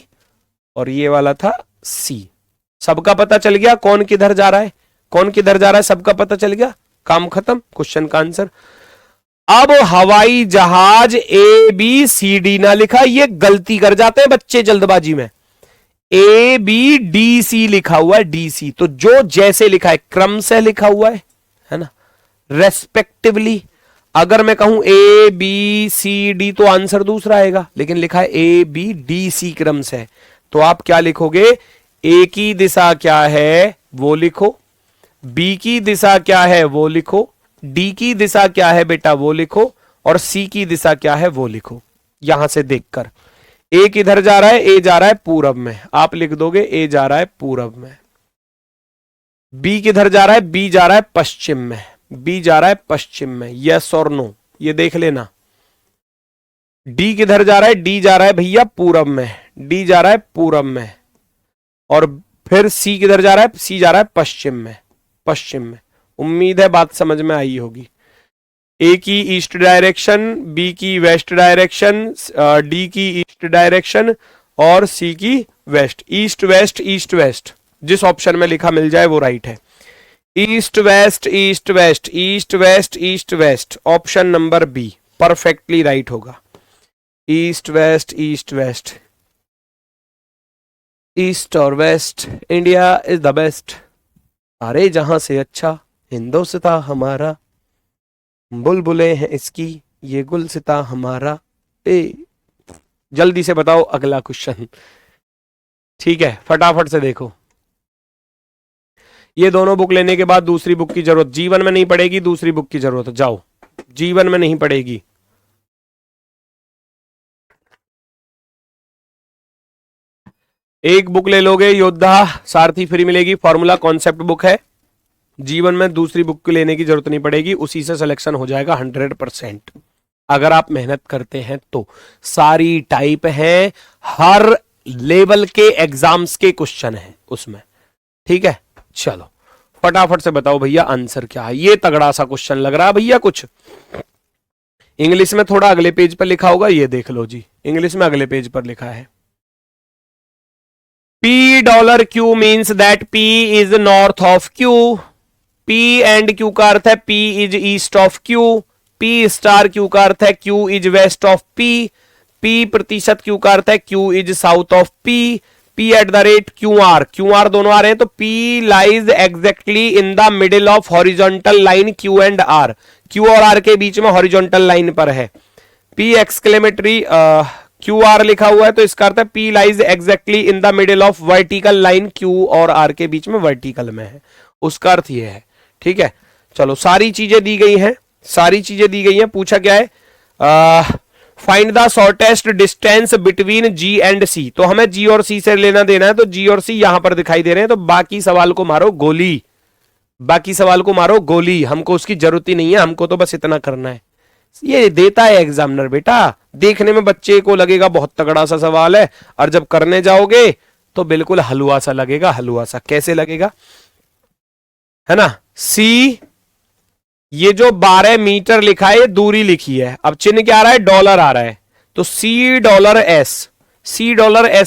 और ये वाला था सी। सबका पता चल गया कौन किधर जा रहा है, कौन किधर जा रहा है, सबका पता चल गया, काम खत्म, क्वेश्चन का आंसर। अब हवाई जहाज ए बी सी डी ना लिखा, ये गलती कर जाते हैं बच्चे जल्दबाजी में, ए बी डी सी लिखा हुआ है, डी सी, तो जो जैसे लिखा है क्रम से लिखा हुआ है ना, रेस्पेक्टिवली। अगर मैं कहूं ए बी सी डी तो आंसर दूसरा आएगा, लेकिन लिखा है ए बी डी सी क्रम से, तो आप क्या लिखोगे, ए की दिशा क्या है वो लिखो, बी की दिशा क्या है वो लिखो, डी की दिशा क्या है बेटा वो लिखो, और सी की दिशा क्या है वो लिखो। यहां से देखकर ए किधर जा रहा है, ए जा रहा है पूरब में, आप लिख दोगे ए जा रहा है पूरब में। बी किधर जा रहा है, बी जा रहा है पश्चिम में, बी जा रहा है पश्चिम में, यस और नो ये देख लेना। डी किधर जा रहा है, डी जा रहा है भैया पूरब में, डी जा रहा है पूरब में, और फिर सी किधर जा रहा है, सी जा रहा है पश्चिम में, पश्चिम में। उम्मीद है बात समझ में आई होगी। ए की ईस्ट डायरेक्शन, बी की वेस्ट डायरेक्शन, डी की ईस्ट डायरेक्शन और सी की west, east west east west, जिस ऑप्शन में लिखा मिल जाए वो राइट है। East west east west east west east west, option number B perfectly right होगा। East west east west, east और west, India is the best, सारे जहां से अच्छा हिंदुस्तान हमारा, बुलबुलें हैं इसकी ये गुलसिता हमारा। जल्दी से बताओ अगला क्वेश्चन, ठीक है, फटाफट से देखो। ये दोनों बुक लेने के बाद दूसरी बुक की जरूरत जीवन में नहीं पड़ेगी, दूसरी बुक की जरूरत है, जाओ, जीवन में नहीं पड़ेगी। एक बुक ले लोगे योद्धा सारथी फ्री मिलेगी, फॉर्मूला कॉन्सेप्ट बुक है, जीवन में दूसरी बुक लेने की जरूरत नहीं पड़ेगी, उसी से सिलेक्शन हो जाएगा 100%, अगर आप मेहनत करते हैं तो। सारी टाइप है, हर लेवल के एग्जाम्स के क्वेश्चन है उसमें, ठीक है। चलो फटाफट से बताओ भैया आंसर क्या है, ये तगड़ा सा क्वेश्चन लग रहा है भैया, कुछ इंग्लिश में थोड़ा अगले पेज पर लिखा होगा, ये देख लो जी, इंग्लिश में अगले पेज पर लिखा है। $P means that P is north of Q, P and Q का अर्थ है P is east of Q, P star Q का अर्थ है Q is west of P, P प्रतिशत Q का अर्थ है Q is south of P, P at the rate QR, QR दोनों आ रहे हैं तो P lies exactly in the middle of horizontal line Q and R, Q और R के बीच में horizontal line पर है। P exclamatory QR लिखा हुआ है तो इसका अर्थ है P lies exactly in the middle of vertical line Q और R के बीच में वर्टिकल में है, उसका अर्थ ये है, ठीक है। चलो सारी चीजें दी गई हैं, सारी चीजें दी गई हैं, पूछा क्या है, find the shortest distance between G and C, तो हमें G और C से लेना देना है, तो G और C यहां पर दिखाई दे रहे हैं, तो बाकी सवाल को मारो गोली, बाकी सवाल को मारो गोली, हमको उसकी जरूरत ही नहीं है, हमको तो बस इतना करना है। ये देता है एग्जामिनर बेटा, देखने में बच्चे को लगेगा बहुत तगड़ा सा सवाल है, और जब करने जाओगे तो बिल्कुल हलवा सा लगेगा, हलवा सा। कैसे लगेगा, है ना। सी, ये जो 12 मीटर लिखा है ये दूरी लिखी है, अब चिन्ह क्या आ रहा है, डॉलर आ रहा है, तो $C, $S, $C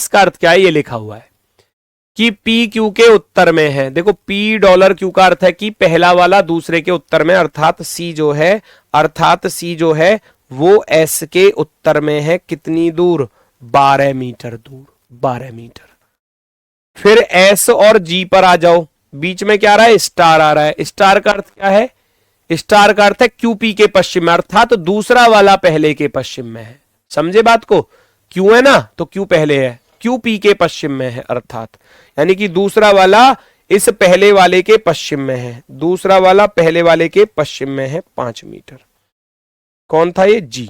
का अर्थ क्या है ये लिखा हुआ है। कि पी क्यू के उत्तर में है। देखो पी डॉलर क्यू का अर्थ है कि पहला वाला दूसरे के उत्तर में, अर्थात सी जो है वो एस के उत्तर में है। कितनी दूर? 12 मीटर दूर, 12 मीटर। फिर एस और जी पर आ जाओ, बीच में क्या आ रहा है? स्टार आ रहा है। स्टार का अर्थ क्या है? स्टार का अर्थ है क्यूपी के पश्चिम में, अर्थात दूसरा वाला पहले के पश्चिम में है। समझे बात को? क्यू है ना, तो क्यू पहले है, क्यू पी के पश्चिम में है, अर्थात यानी कि दूसरा वाला इस पहले वाले के पश्चिम में है। दूसरा वाला पहले वाले के पश्चिम में है 5 मीटर। कौन था ये? जी।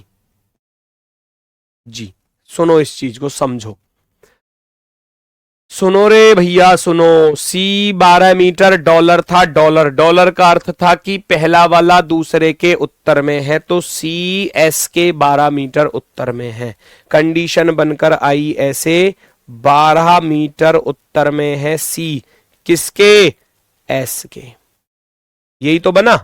जी सुनो, इस चीज को समझो, सुनो रे भैया सुनो। सी 12 मीटर डॉलर था। डॉलर का अर्थ था कि पहला वाला दूसरे के उत्तर में है, तो सी एस के 12 मीटर उत्तर में है। कंडीशन बनकर आई ऐसे, 12 मीटर उत्तर में है सी, किसके? एस के। यही तो बना है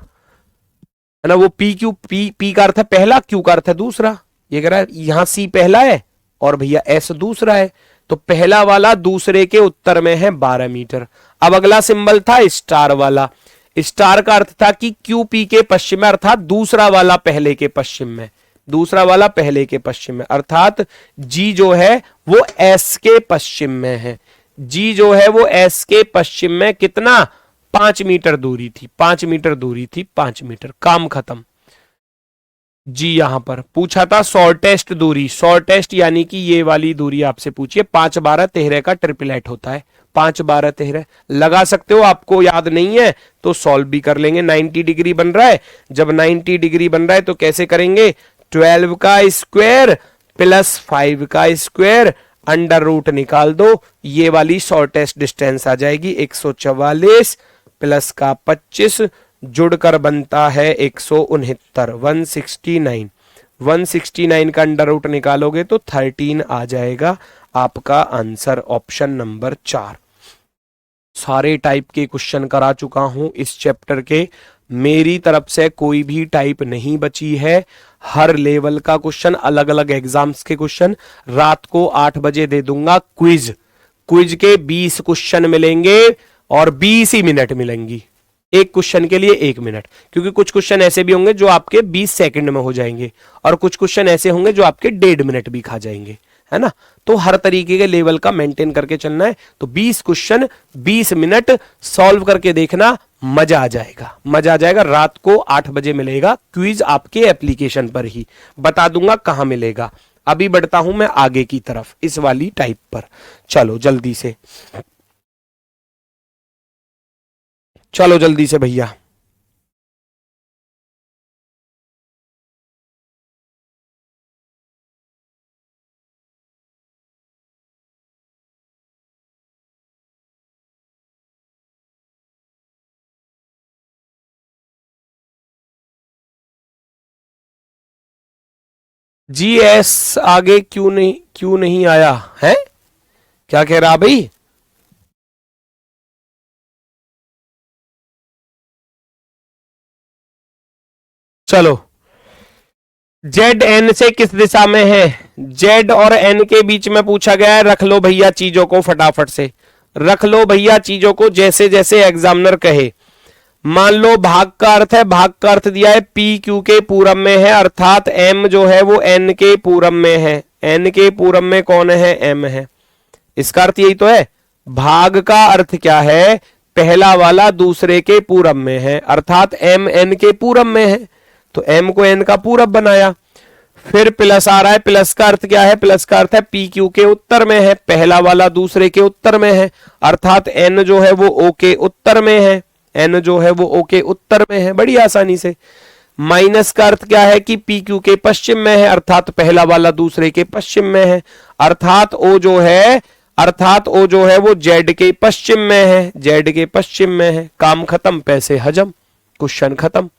ना। वो पी क्यू, पी का अर्थ है पहला, क्यू का अर्थ है दूसरा। ये कह रहा है यहां सी पहला है और भैया एस दूसरा है, तो पहला वाला दूसरे के उत्तर में है 12 मीटर। अब अगला सिंबल था स्टार वाला। स्टार का अर्थ था कि क्यू पी के पश्चिम में, अर्थात दूसरा वाला पहले के पश्चिम में, दूसरा वाला पहले के पश्चिम में, अर्थात जी जो है वो एस के पश्चिम में है। जी जो है वो एस के पश्चिम में कितना? 5 मीटर दूरी थी, 5 मीटर दूरी थी, 5 मीटर। काम खत्म। जी यहां पर पूछा था शॉर्टेस्ट दूरी, शॉर्टेस्ट यानी कि ये वाली दूरी आपसे पूछिए। 5 12 13 का ट्रिपलेट होता है, 5 12 13 लगा सकते हो। आपको याद नहीं है तो सॉल्व भी कर लेंगे। 90 डिग्री बन रहा है, जब 90 डिग्री बन रहा है तो कैसे करेंगे? 12 का स्क्वायर प्लस 5 का स्क्वायर अंडर रूट निकाल दो, ये वाली शॉर्टेस्ट डिस्टेंस आ जाएगी। 144 प्लस का 25 जुड़कर बनता है 169, 169। 169 का अंडर रूट निकालोगे तो 13 आ जाएगा आपका आंसर, ऑप्शन नंबर 4। सारे टाइप के क्वेश्चन करा चुका हूं इस चैप्टर के। मेरी तरफ से कोई भी टाइप नहीं बची है। हर लेवल का क्वेश्चन, अलग अलग एग्जाम्स के क्वेश्चन रात को 8 बजे दे दूंगा। क्विज के 20 क्वेश्चन मिलेंगे और 20 ही मिनट मिलेंगी, एक क्वेश्चन के लिए 1 मिनट, क्योंकि कुछ क्वेश्चन ऐसे भी होंगे जो आपके 20 सेकंड में हो जाएंगे और कुछ क्वेश्चन ऐसे होंगे जो आपके 1.5 मिनट भी खा जाएंगे, है ना। तो हर तरीके के लेवल का मेंटेन करके चलना है। तो 20 क्वेश्चन 20 मिनट सॉल्व करके देखना, मजा आ जाएगा, मजा आ जाएगा। रात को 8 बजे मिलेगा क्विज आपके एप्लीकेशन पर ही, बता दूंगा कहां मिलेगा। अभी बढ़ता हूं मैं आगे की तरफ इस वाली टाइप पर। चलो जल्दी से, चलो जल्दी से भैया। जी एस आगे क्यों नहीं आया है? क्या कह रहा भाई? चलो, जेड एन से किस दिशा में है? जेड और एन के बीच में पूछा गया है। रख लो भैया चीजों को, फटाफट से रख लो भैया चीजों को, जैसे जैसे एग्जामिनर कहे। मान लो भाग का अर्थ है, भाग का अर्थ दिया है पी क्यू के पूरब में है, अर्थात एम जो है वो एन के पूरब में है। एन के पूरब में कौन है? एम है। इसका अर्थ यही तो है। भाग का अर्थ क्या है? पहला वाला दूसरे के पूरब में है, अर्थात एम एन के पूरब में है, तो एम को एन का पूरब बनाया। फिर प्लस आ रहा है, प्लस का अर्थ क्या है? प्लस का अर्थ है पी क्यू के उत्तर में है, पहला वाला दूसरे के उत्तर में है, अर्थात एन जो है वो ओ के उत्तर में है, एन जो है वो ओ के उत्तर में है, बड़ी आसानी से। माइनस का अर्थ क्या है? कि पी क्यू के पश्चिम में है, अर्थात पहला वाला दूसरे के पश्चिम में है, अर्थात ओ जो है वो जेड के पश्चिम में है, जेड के पश्चिम में है। काम खत्म, पैसे हजम, क्वेश्चन खत्म।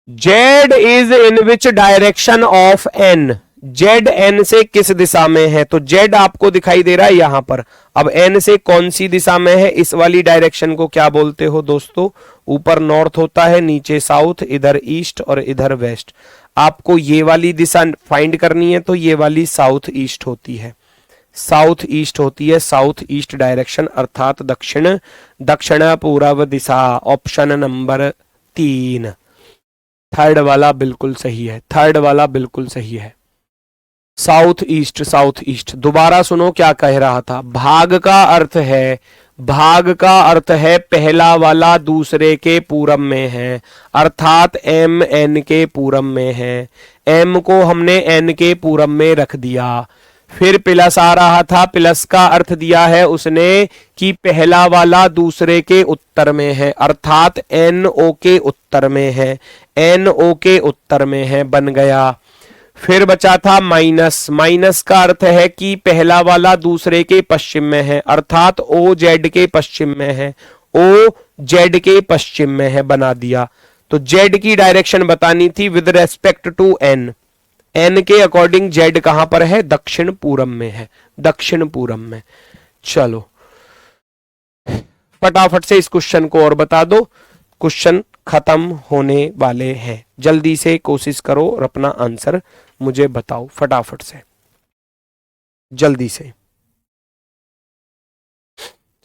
Z is in which direction of N? Z N से किस दिशा में है? तो जेड आपको दिखाई दे रहा है यहां पर। अब एन से कौन सी दिशा में है? इस वाली डायरेक्शन को क्या बोलते हो दोस्तों? ऊपर नॉर्थ होता है, नीचे साउथ, इधर ईस्ट और इधर वेस्ट। आपको ये वाली दिशा फाइंड करनी है तो ये वाली साउथ ईस्ट होती है। साउथ ईस्ट होती है, साउथ ईस्ट डायरेक्शन अर्थात दक्षिण, दक्षिण पूर्व दिशा। ऑप्शन नंबर 3 थर्ड वाला बिल्कुल सही है, थर्ड वाला बिल्कुल सही है। South east, south east. दोबारा सुनो क्या कह रहा था। भाग का अर्थ है, भाग का अर्थ है पहला वाला दूसरे के पूरब में है, अर्थात एम एन के पूरब में है। एम को हमने एन के पूरब में रख दिया। फिर प्लस आ रहा था, प्लस का अर्थ दिया है उसने कि पहला वाला दूसरे के उत्तर में है, अर्थात एन ओ के उत्तर में है, एन ओ के उत्तर में है, बन गया। फिर बचा था माइनस, माइनस का अर्थ है कि पहला वाला दूसरे के पश्चिम में है, अर्थात ओ जेड के पश्चिम में है, ओ जेड के पश्चिम में है, बना दिया। तो जेड की डायरेक्शन बतानी थी with respect to N. N के अकॉर्डिंग जेड कहां पर है? दक्षिण पूरब में है, दक्षिण पूरब में। चलो फटाफट से इस क्वेश्चन को और बता दो, क्वेश्चन खत्म होने वाले हैं। जल्दी से कोशिश करो और अपना आंसर मुझे बताओ फटाफट से, जल्दी से।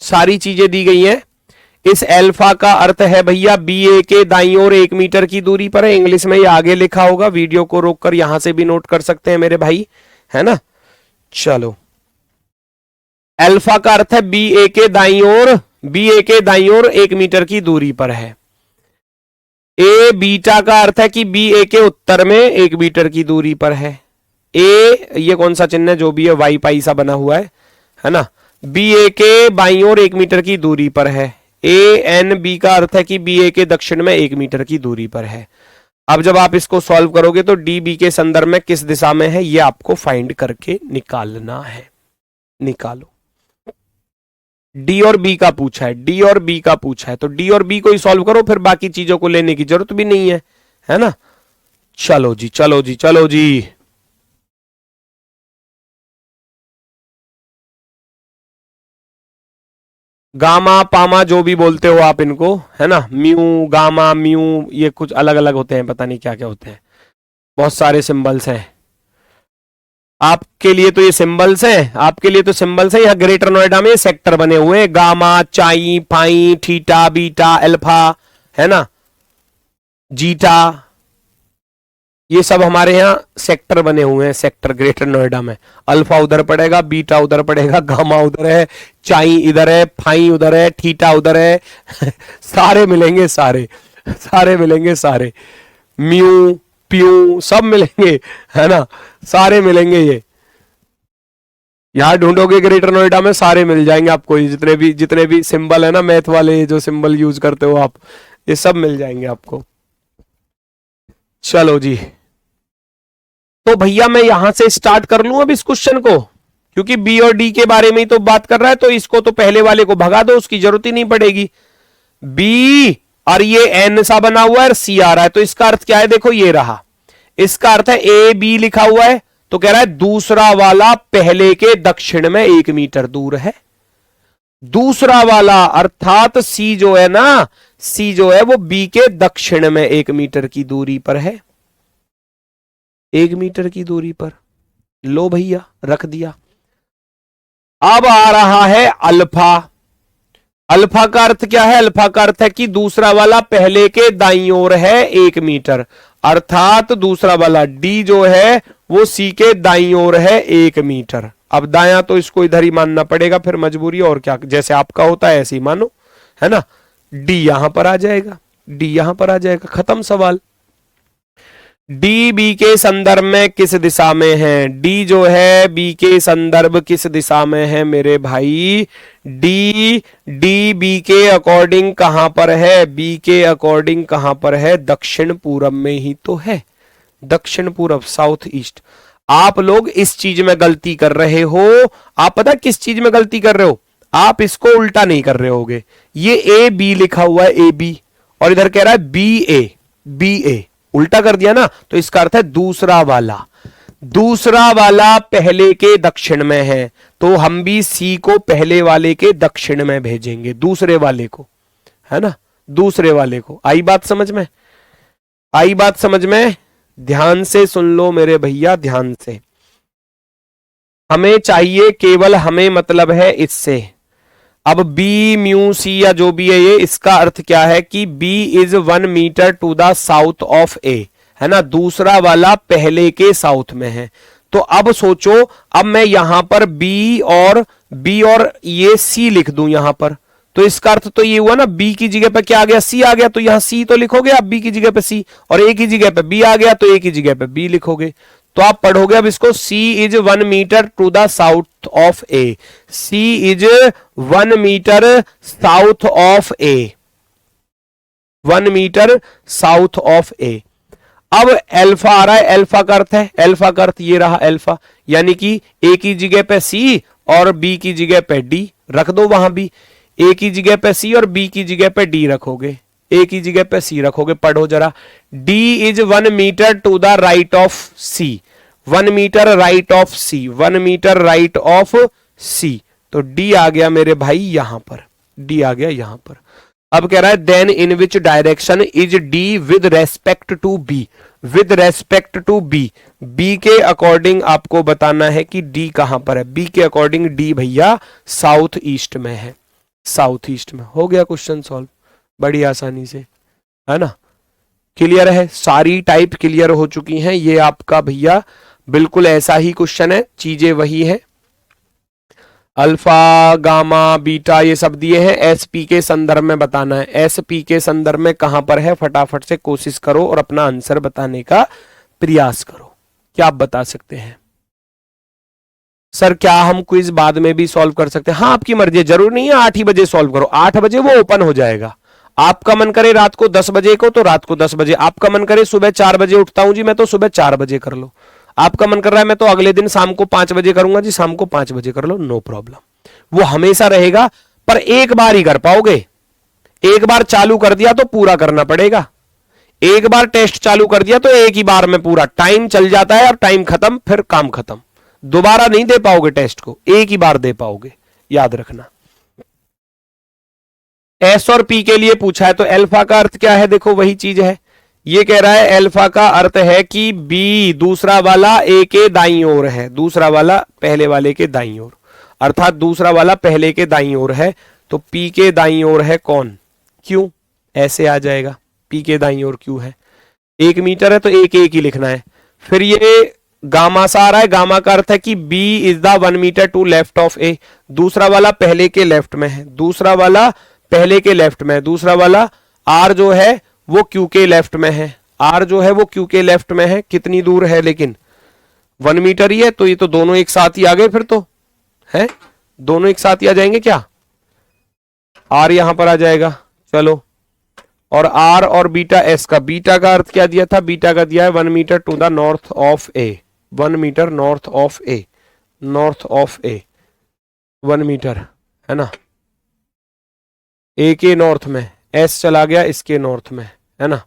सारी चीजें दी गई हैं। इस अल्फा का अर्थ है भैया बी ए के दाईं ओर 1 मीटर की दूरी पर है। इंग्लिश में ये आगे लिखा होगा, वीडियो को रोककर यहां से भी नोट कर सकते हैं मेरे भाई, है ना। चलो, अल्फा का अर्थ है बी ए के दाईं ओर, बी ए के दाईं ओर 1 मीटर की दूरी पर है। ए बीटा का अर्थ है कि बी ए के उत्तर में 1 मीटर की दूरी पर है। ए ये कौन सा चिन्ह है, जो भी है वाई पाई सा बना हुआ है ना। बी ए के बाईं ओर 1 मीटर की दूरी पर है। ए एन बी का अर्थ है कि बी ए के दक्षिण में 1 मीटर की दूरी पर है। अब जब आप इसको सॉल्व करोगे तो डी बी के संदर्भ में किस दिशा में है ये आपको फाइंड करके निकालना है। निकालो। डी और बी का पूछा है, डी और बी का पूछा है, तो डी और बी को ही सॉल्व करो, फिर बाकी चीजों को लेने की जरूरत भी नहीं है ना। चलो जी, चलो जी, चलो जी। गामा पामा जो भी बोलते हो आप इनको, है ना, म्यू गामा म्यू, ये कुछ अलग अलग होते हैं, पता नहीं क्या क्या होते हैं, बहुत सारे सिंबल्स हैं। आपके लिए तो ये सिंबल्स हैं, आपके लिए तो सिंबल्स हैं। यहाँ ग्रेटर नोएडा में सेक्टर बने हुए हैं, गामा चाई पाई थीटा बीटा अल्फा, है ना, जीटा, ये सब हमारे यहाँ सेक्टर बने हुए हैं। सेक्टर ग्रेटर नोएडा में अल्फा उधर पड़ेगा, बीटा उधर पड़ेगा, गामा उधर है, चाई इधर है, फाई उधर है, थीटा उधर है सारे मिलेंगे, सारे सारे मिलेंगे, सारे म्यू प्यू सब मिलेंगे, है ना, सारे मिलेंगे। ये यहां ढूंढोगे ग्रेटर नोएडा में सारे मिल जाएंगे आपको, जितने भी सिंबल है ना, मैथ वाले जो सिंबल यूज करते हो आप, ये सब मिल जाएंगे आपको। चलो जी, तो भैया मैं यहां से स्टार्ट कर लूं अब इस क्वेश्चन को, क्योंकि बी और डी के बारे में ही तो बात कर रहा है, तो इसको तो पहले वाले को भगा दो, उसकी जरूरत ही नहीं पड़ेगी। बी और ये एन सा बना हुआ है और सी आ रहा है, तो इसका अर्थ क्या है, देखो ये रहा, इसका अर्थ है ए बी लिखा हुआ है, तो कह रहा है दूसरा वाला पहले के दक्षिण में 1 मीटर दूर है। दूसरा वाला अर्थात सी जो है ना, सी जो है वो बी के दक्षिण में 1 मीटर की दूरी पर है, 1 मीटर की दूरी पर। लो भैया रख दिया। अब आ रहा है अल्फा। अल्फा का अर्थ क्या है? अल्फा का अर्थ है कि दूसरा वाला पहले के दाईं ओर है 1 मीटर, अर्थात दूसरा वाला डी जो है वो सी के दाईं ओर है 1 मीटर। अब दायां तो इसको इधर ही मानना पड़ेगा, फिर मजबूरी, और क्या, जैसे आपका होता है ऐसे ही मानो, है ना। डी यहां पर आ जाएगा, डी यहां पर आ जाएगा, खत्म सवाल। डी बी के संदर्भ में किस दिशा में है? डी जो है बी के संदर्भ किस दिशा में है मेरे भाई? डी डी बी के अकॉर्डिंग कहां पर है? बी के अकॉर्डिंग कहां पर है? दक्षिण पूरब में ही तो है, दक्षिण पूरब, साउथ ईस्ट। आप लोग इस चीज में गलती कर रहे हो। आप पता किस चीज में गलती कर रहे हो? आप इसको उल्टा नहीं कर रहे होगे। ये ए बी लिखा हुआ है, ए बी, और इधर कह रहा है बी ए, बी ए, उल्टा कर दिया ना, तो इसका अर्थ है दूसरा वाला, दूसरा वाला पहले के दक्षिण में है, तो हम भी सी को पहले वाले के दक्षिण में भेजेंगे, दूसरे वाले को, है ना, दूसरे वाले को। आई बात समझ में? आई बात समझ में? ध्यान से सुन लो मेरे भैया, ध्यान से। हमें चाहिए केवल, हमें मतलब है इससे। अब बी म्यू सी या जो भी है ये, इसका अर्थ क्या है कि B is 1 metre to the south of A, है ना, दूसरा वाला पहले के साउथ में है। तो अब सोचो, अब मैं यहां पर बी और ये सी लिख दूं यहां पर, तो इसका अर्थ तो ये हुआ ना, बी की जगह पे क्या आ गया, सी आ गया, तो यहां सी तो लिखोगे आप बी की जगह पे सी, और ए की जगह पे बी आ गया तो ए की जगह पे बी लिखोगे। तो आप पढ़ोगे अब इसको, C is 1 metre to the south of A, C is 1 metre south of A, 1 metre south of A. अब अल्फा आ रहा है, अल्फा का अर्थ है, अल्फा का अर्थ ये रहा अल्फा, यानी कि ए की जगह पे सी और बी की जगह पे डी रख दो, वहां भी ए की जगह पे सी और बी की जगह पे डी रखोगे, ए की जगह पे सी रखोगे। पढ़ो जरा, D is 1 metre to the right of C, 1 metre right of C, 1 metre right of C, तो डी आ गया मेरे भाई यहां पर, डी आ गया यहां पर। अब कह रहा है then in which direction is D with respect to B, with respect to B, B के अकॉर्डिंग आपको बताना है कि डी कहां पर है। बी के अकॉर्डिंग डी भैया साउथ ईस्ट में है, साउथ ईस्ट में। हो गया क्वेश्चन सॉल्व बड़ी आसानी से, है ना, क्लियर है, सारी टाइप क्लियर हो चुकी हैं। ये आपका भैया बिल्कुल ऐसा ही क्वेश्चन है, चीजें वही है, अल्फा गामा बीटा ये सब दिए हैं, एसपी के संदर्भ में बताना है, एसपी के संदर्भ में कहां पर है, फटाफट से कोशिश करो और अपना आंसर बताने का प्रयास करो। क्या आप बता सकते हैं? सर क्या हम क्विज बाद में भी सॉल्व कर सकते हैं? हाँ आपकी मर्जी, जरूर नहीं है 8 ही बजे सॉल्व करो, 8 बजे वो ओपन हो जाएगा। आपका मन करे रात को 10 बजे को तो रात को 10 बजे, आपका मन करे सुबह 4 बजे उठता हूं जी मैं तो सुबह 4 बजे कर लो, आपका मन कर रहा है मैं तो अगले दिन शाम को 5 बजे करूंगा जी, शाम को 5 बजे कर लो, नो प्रॉब्लम। वो हमेशा रहेगा, पर एक बार ही कर पाओगे, एक बार चालू कर दिया तो पूरा करना पड़ेगा। एक बार टेस्ट चालू कर दिया तो एक ही बार में पूरा टाइम चल जाता है और टाइम खत्म, फिर काम खत्म। दोबारा नहीं दे पाओगे टेस्ट को, एक ही बार दे पाओगे, याद रखना। एस और पी के लिए पूछा है तो अल्फा का अर्थ क्या है, देखो वही चीज है। ये कह रहा है अल्फा का अर्थ है कि बी दूसरा वाला ए के दाईं ओर है, दूसरा वाला पहले वाले के दाईं ओर, अर्थात दूसरा वाला पहले के दाईं ओर है, तो पी के दाईं ओर है कौन, क्यों, ऐसे आ जाएगा, पी के दाईं ओर क्यों है, 1 मीटर है तो एक ही लिखना है। फिर ये गामा सा आ रहा है, गामा का अर्थ है कि B is the 1 metre to left of A, दूसरा वाला पहले के लेफ्ट में है, दूसरा वाला पहले के लेफ्ट में है, दूसरा वाला आर जो है वो क्यू के लेफ्ट में है, आर जो है वो क्यू के लेफ्ट में है, कितनी दूर है लेकिन 1 मीटर ही है, तो ये तो दोनों एक साथ ही आ गए, फिर तो है दोनों एक साथ ही आ जाएंगे क्या, आर यहां पर आ जाएगा, चलो, और आर और बीटा एस का, बीटा का अर्थ क्या दिया था, बीटा का दिया है 1 metre to the north of A, 1 metre north of A, north of A 1 metre, है ना, ए के नॉर्थ में, एस चला गया इसके नॉर्थ में, है ना,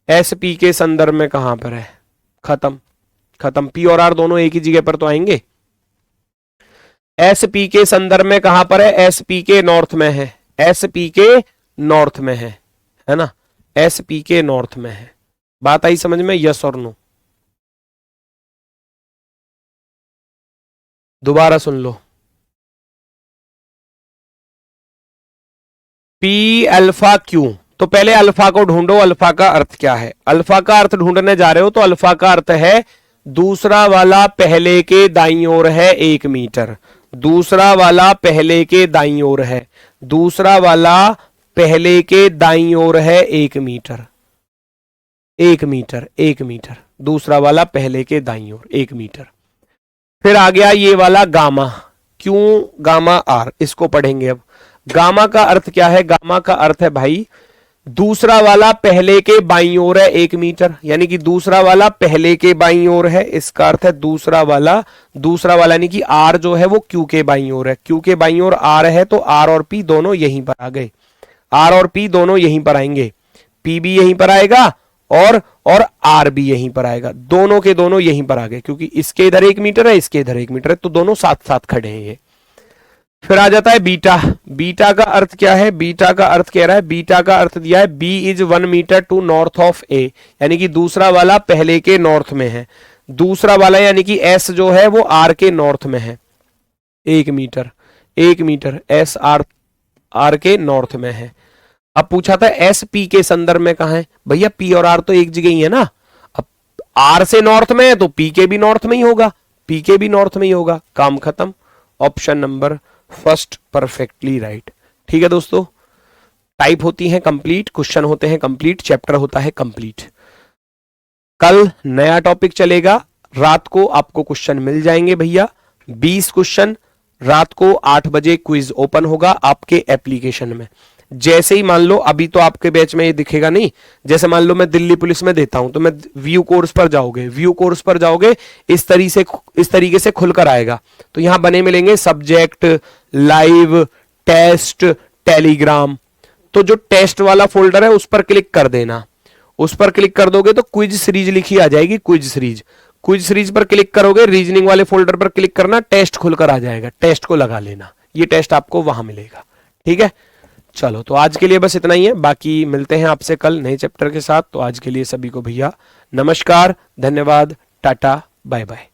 एस पी के संदर्भ में कहां पर है, खत्म खत्म, पी और आर दोनों एक ही जगह पर तो आएंगे। एस पी के संदर्भ में कहां पर है, एस पी के नॉर्थ में है, एस पी के नॉर्थ में है ना, एस पी के नॉर्थ में है। बात आई समझ में, यस और नो? दोबारा सुन लो, पी अल्फा क्यू, तो पहले अल्फा को ढूंढो, अल्फा का अर्थ क्या है, अल्फा का अर्थ ढूंढने जा रहे हो तो अल्फा का अर्थ है दूसरा वाला पहले के दाईं ओर है 1 मीटर, दूसरा वाला पहले के दाईं ओर है, दूसरा वाला पहले के दाईं ओर है 1 मीटर, 1 मीटर, 1 मीटर, दूसरा वाला पहले के दाईं ओर 1 मीटर। फिर आ गया ये वाला गामा, क्यों गामा आर, इसको पढ़ेंगे अब। गामा का अर्थ क्या है, गामा का अर्थ है भाई दूसरा वाला पहले के बाईं ओर है 1 मीटर, यानी कि दूसरा वाला पहले के बाईं ओर है, इसका अर्थ है दूसरा वाला यानी कि आर जो है वो क्यू के बाईं ओर है, क्यू के बाईं ओर आर है तो आर और पी दोनों यहीं पर आ गए, आर और पी दोनों यहीं पर आएंगे, पी भी यहीं पर आएगा और आर भी यहीं पर आएगा, दोनों के दोनों यहीं पर आ गए, क्योंकि इसके इधर 1 मीटर है, इसके इधर 1 मीटर है, तो दोनों साथ साथ खड़े हैं ये। फिर आ जाता है बीटा, बीटा का अर्थ क्या है, बीटा का अर्थ कह रहा है, बीटा का अर्थ दिया है B is 1 metre to north of A, यानी कि दूसरा वाला पहले के नॉर्थ में है, दूसरा वाला यानी कि एस जो है वो आर के नॉर्थ में है, 1 मीटर एस आर के नॉर्थ में है। अब पूछा था एस पी के संदर्भ में कहां है, भैया पी और आर तो एक जगह ही है ना, अब आर से नॉर्थ में है तो पी के भी नॉर्थ में ही होगा, पी के भी नॉर्थ में ही होगा, काम खत्म। Option number first perfectly right. ठीक है दोस्तों, टाइप होती है कंप्लीट, क्वेश्चन होते हैं कंप्लीट, चैप्टर होता है कंप्लीट। कल नया टॉपिक चलेगा, रात को आपको क्वेश्चन मिल जाएंगे भैया, 20 क्वेश्चन रात को 8 बजे क्विज ओपन होगा आपके एप्लीकेशन में। जैसे ही मान लो, अभी तो आपके बैच में ये दिखेगा नहीं, जैसे मान लो मैं दिल्ली पुलिस में देता हूं तो मैं व्यू कोर्स पर जाओगे, व्यू कोर्स पर जाओगे इस तरीके से खुलकर आएगा, तो यहां बने मिलेंगे सब्जेक्ट, लाइव, टेस्ट, टेलीग्राम। तो जो टेस्ट वाला फोल्डर है उस पर क्लिक कर देना, उस पर क्लिक कर दोगे तो क्विज सीरीज लिखी आ जाएगी, क्विज सीरीज पर क्लिक करोगे, रीजनिंग वाले फोल्डर पर क्लिक करना, टेस्ट खुलकर आ जाएगा, टेस्ट को लगा लेना, ये टेस्ट आपको वहां मिलेगा। ठीक है, चलो तो आज के लिए बस इतना ही है, बाकी मिलते हैं आपसे कल नए चैप्टर के साथ। तो आज के लिए सभी को भैया नमस्कार, धन्यवाद, टाटा, बाय बाय।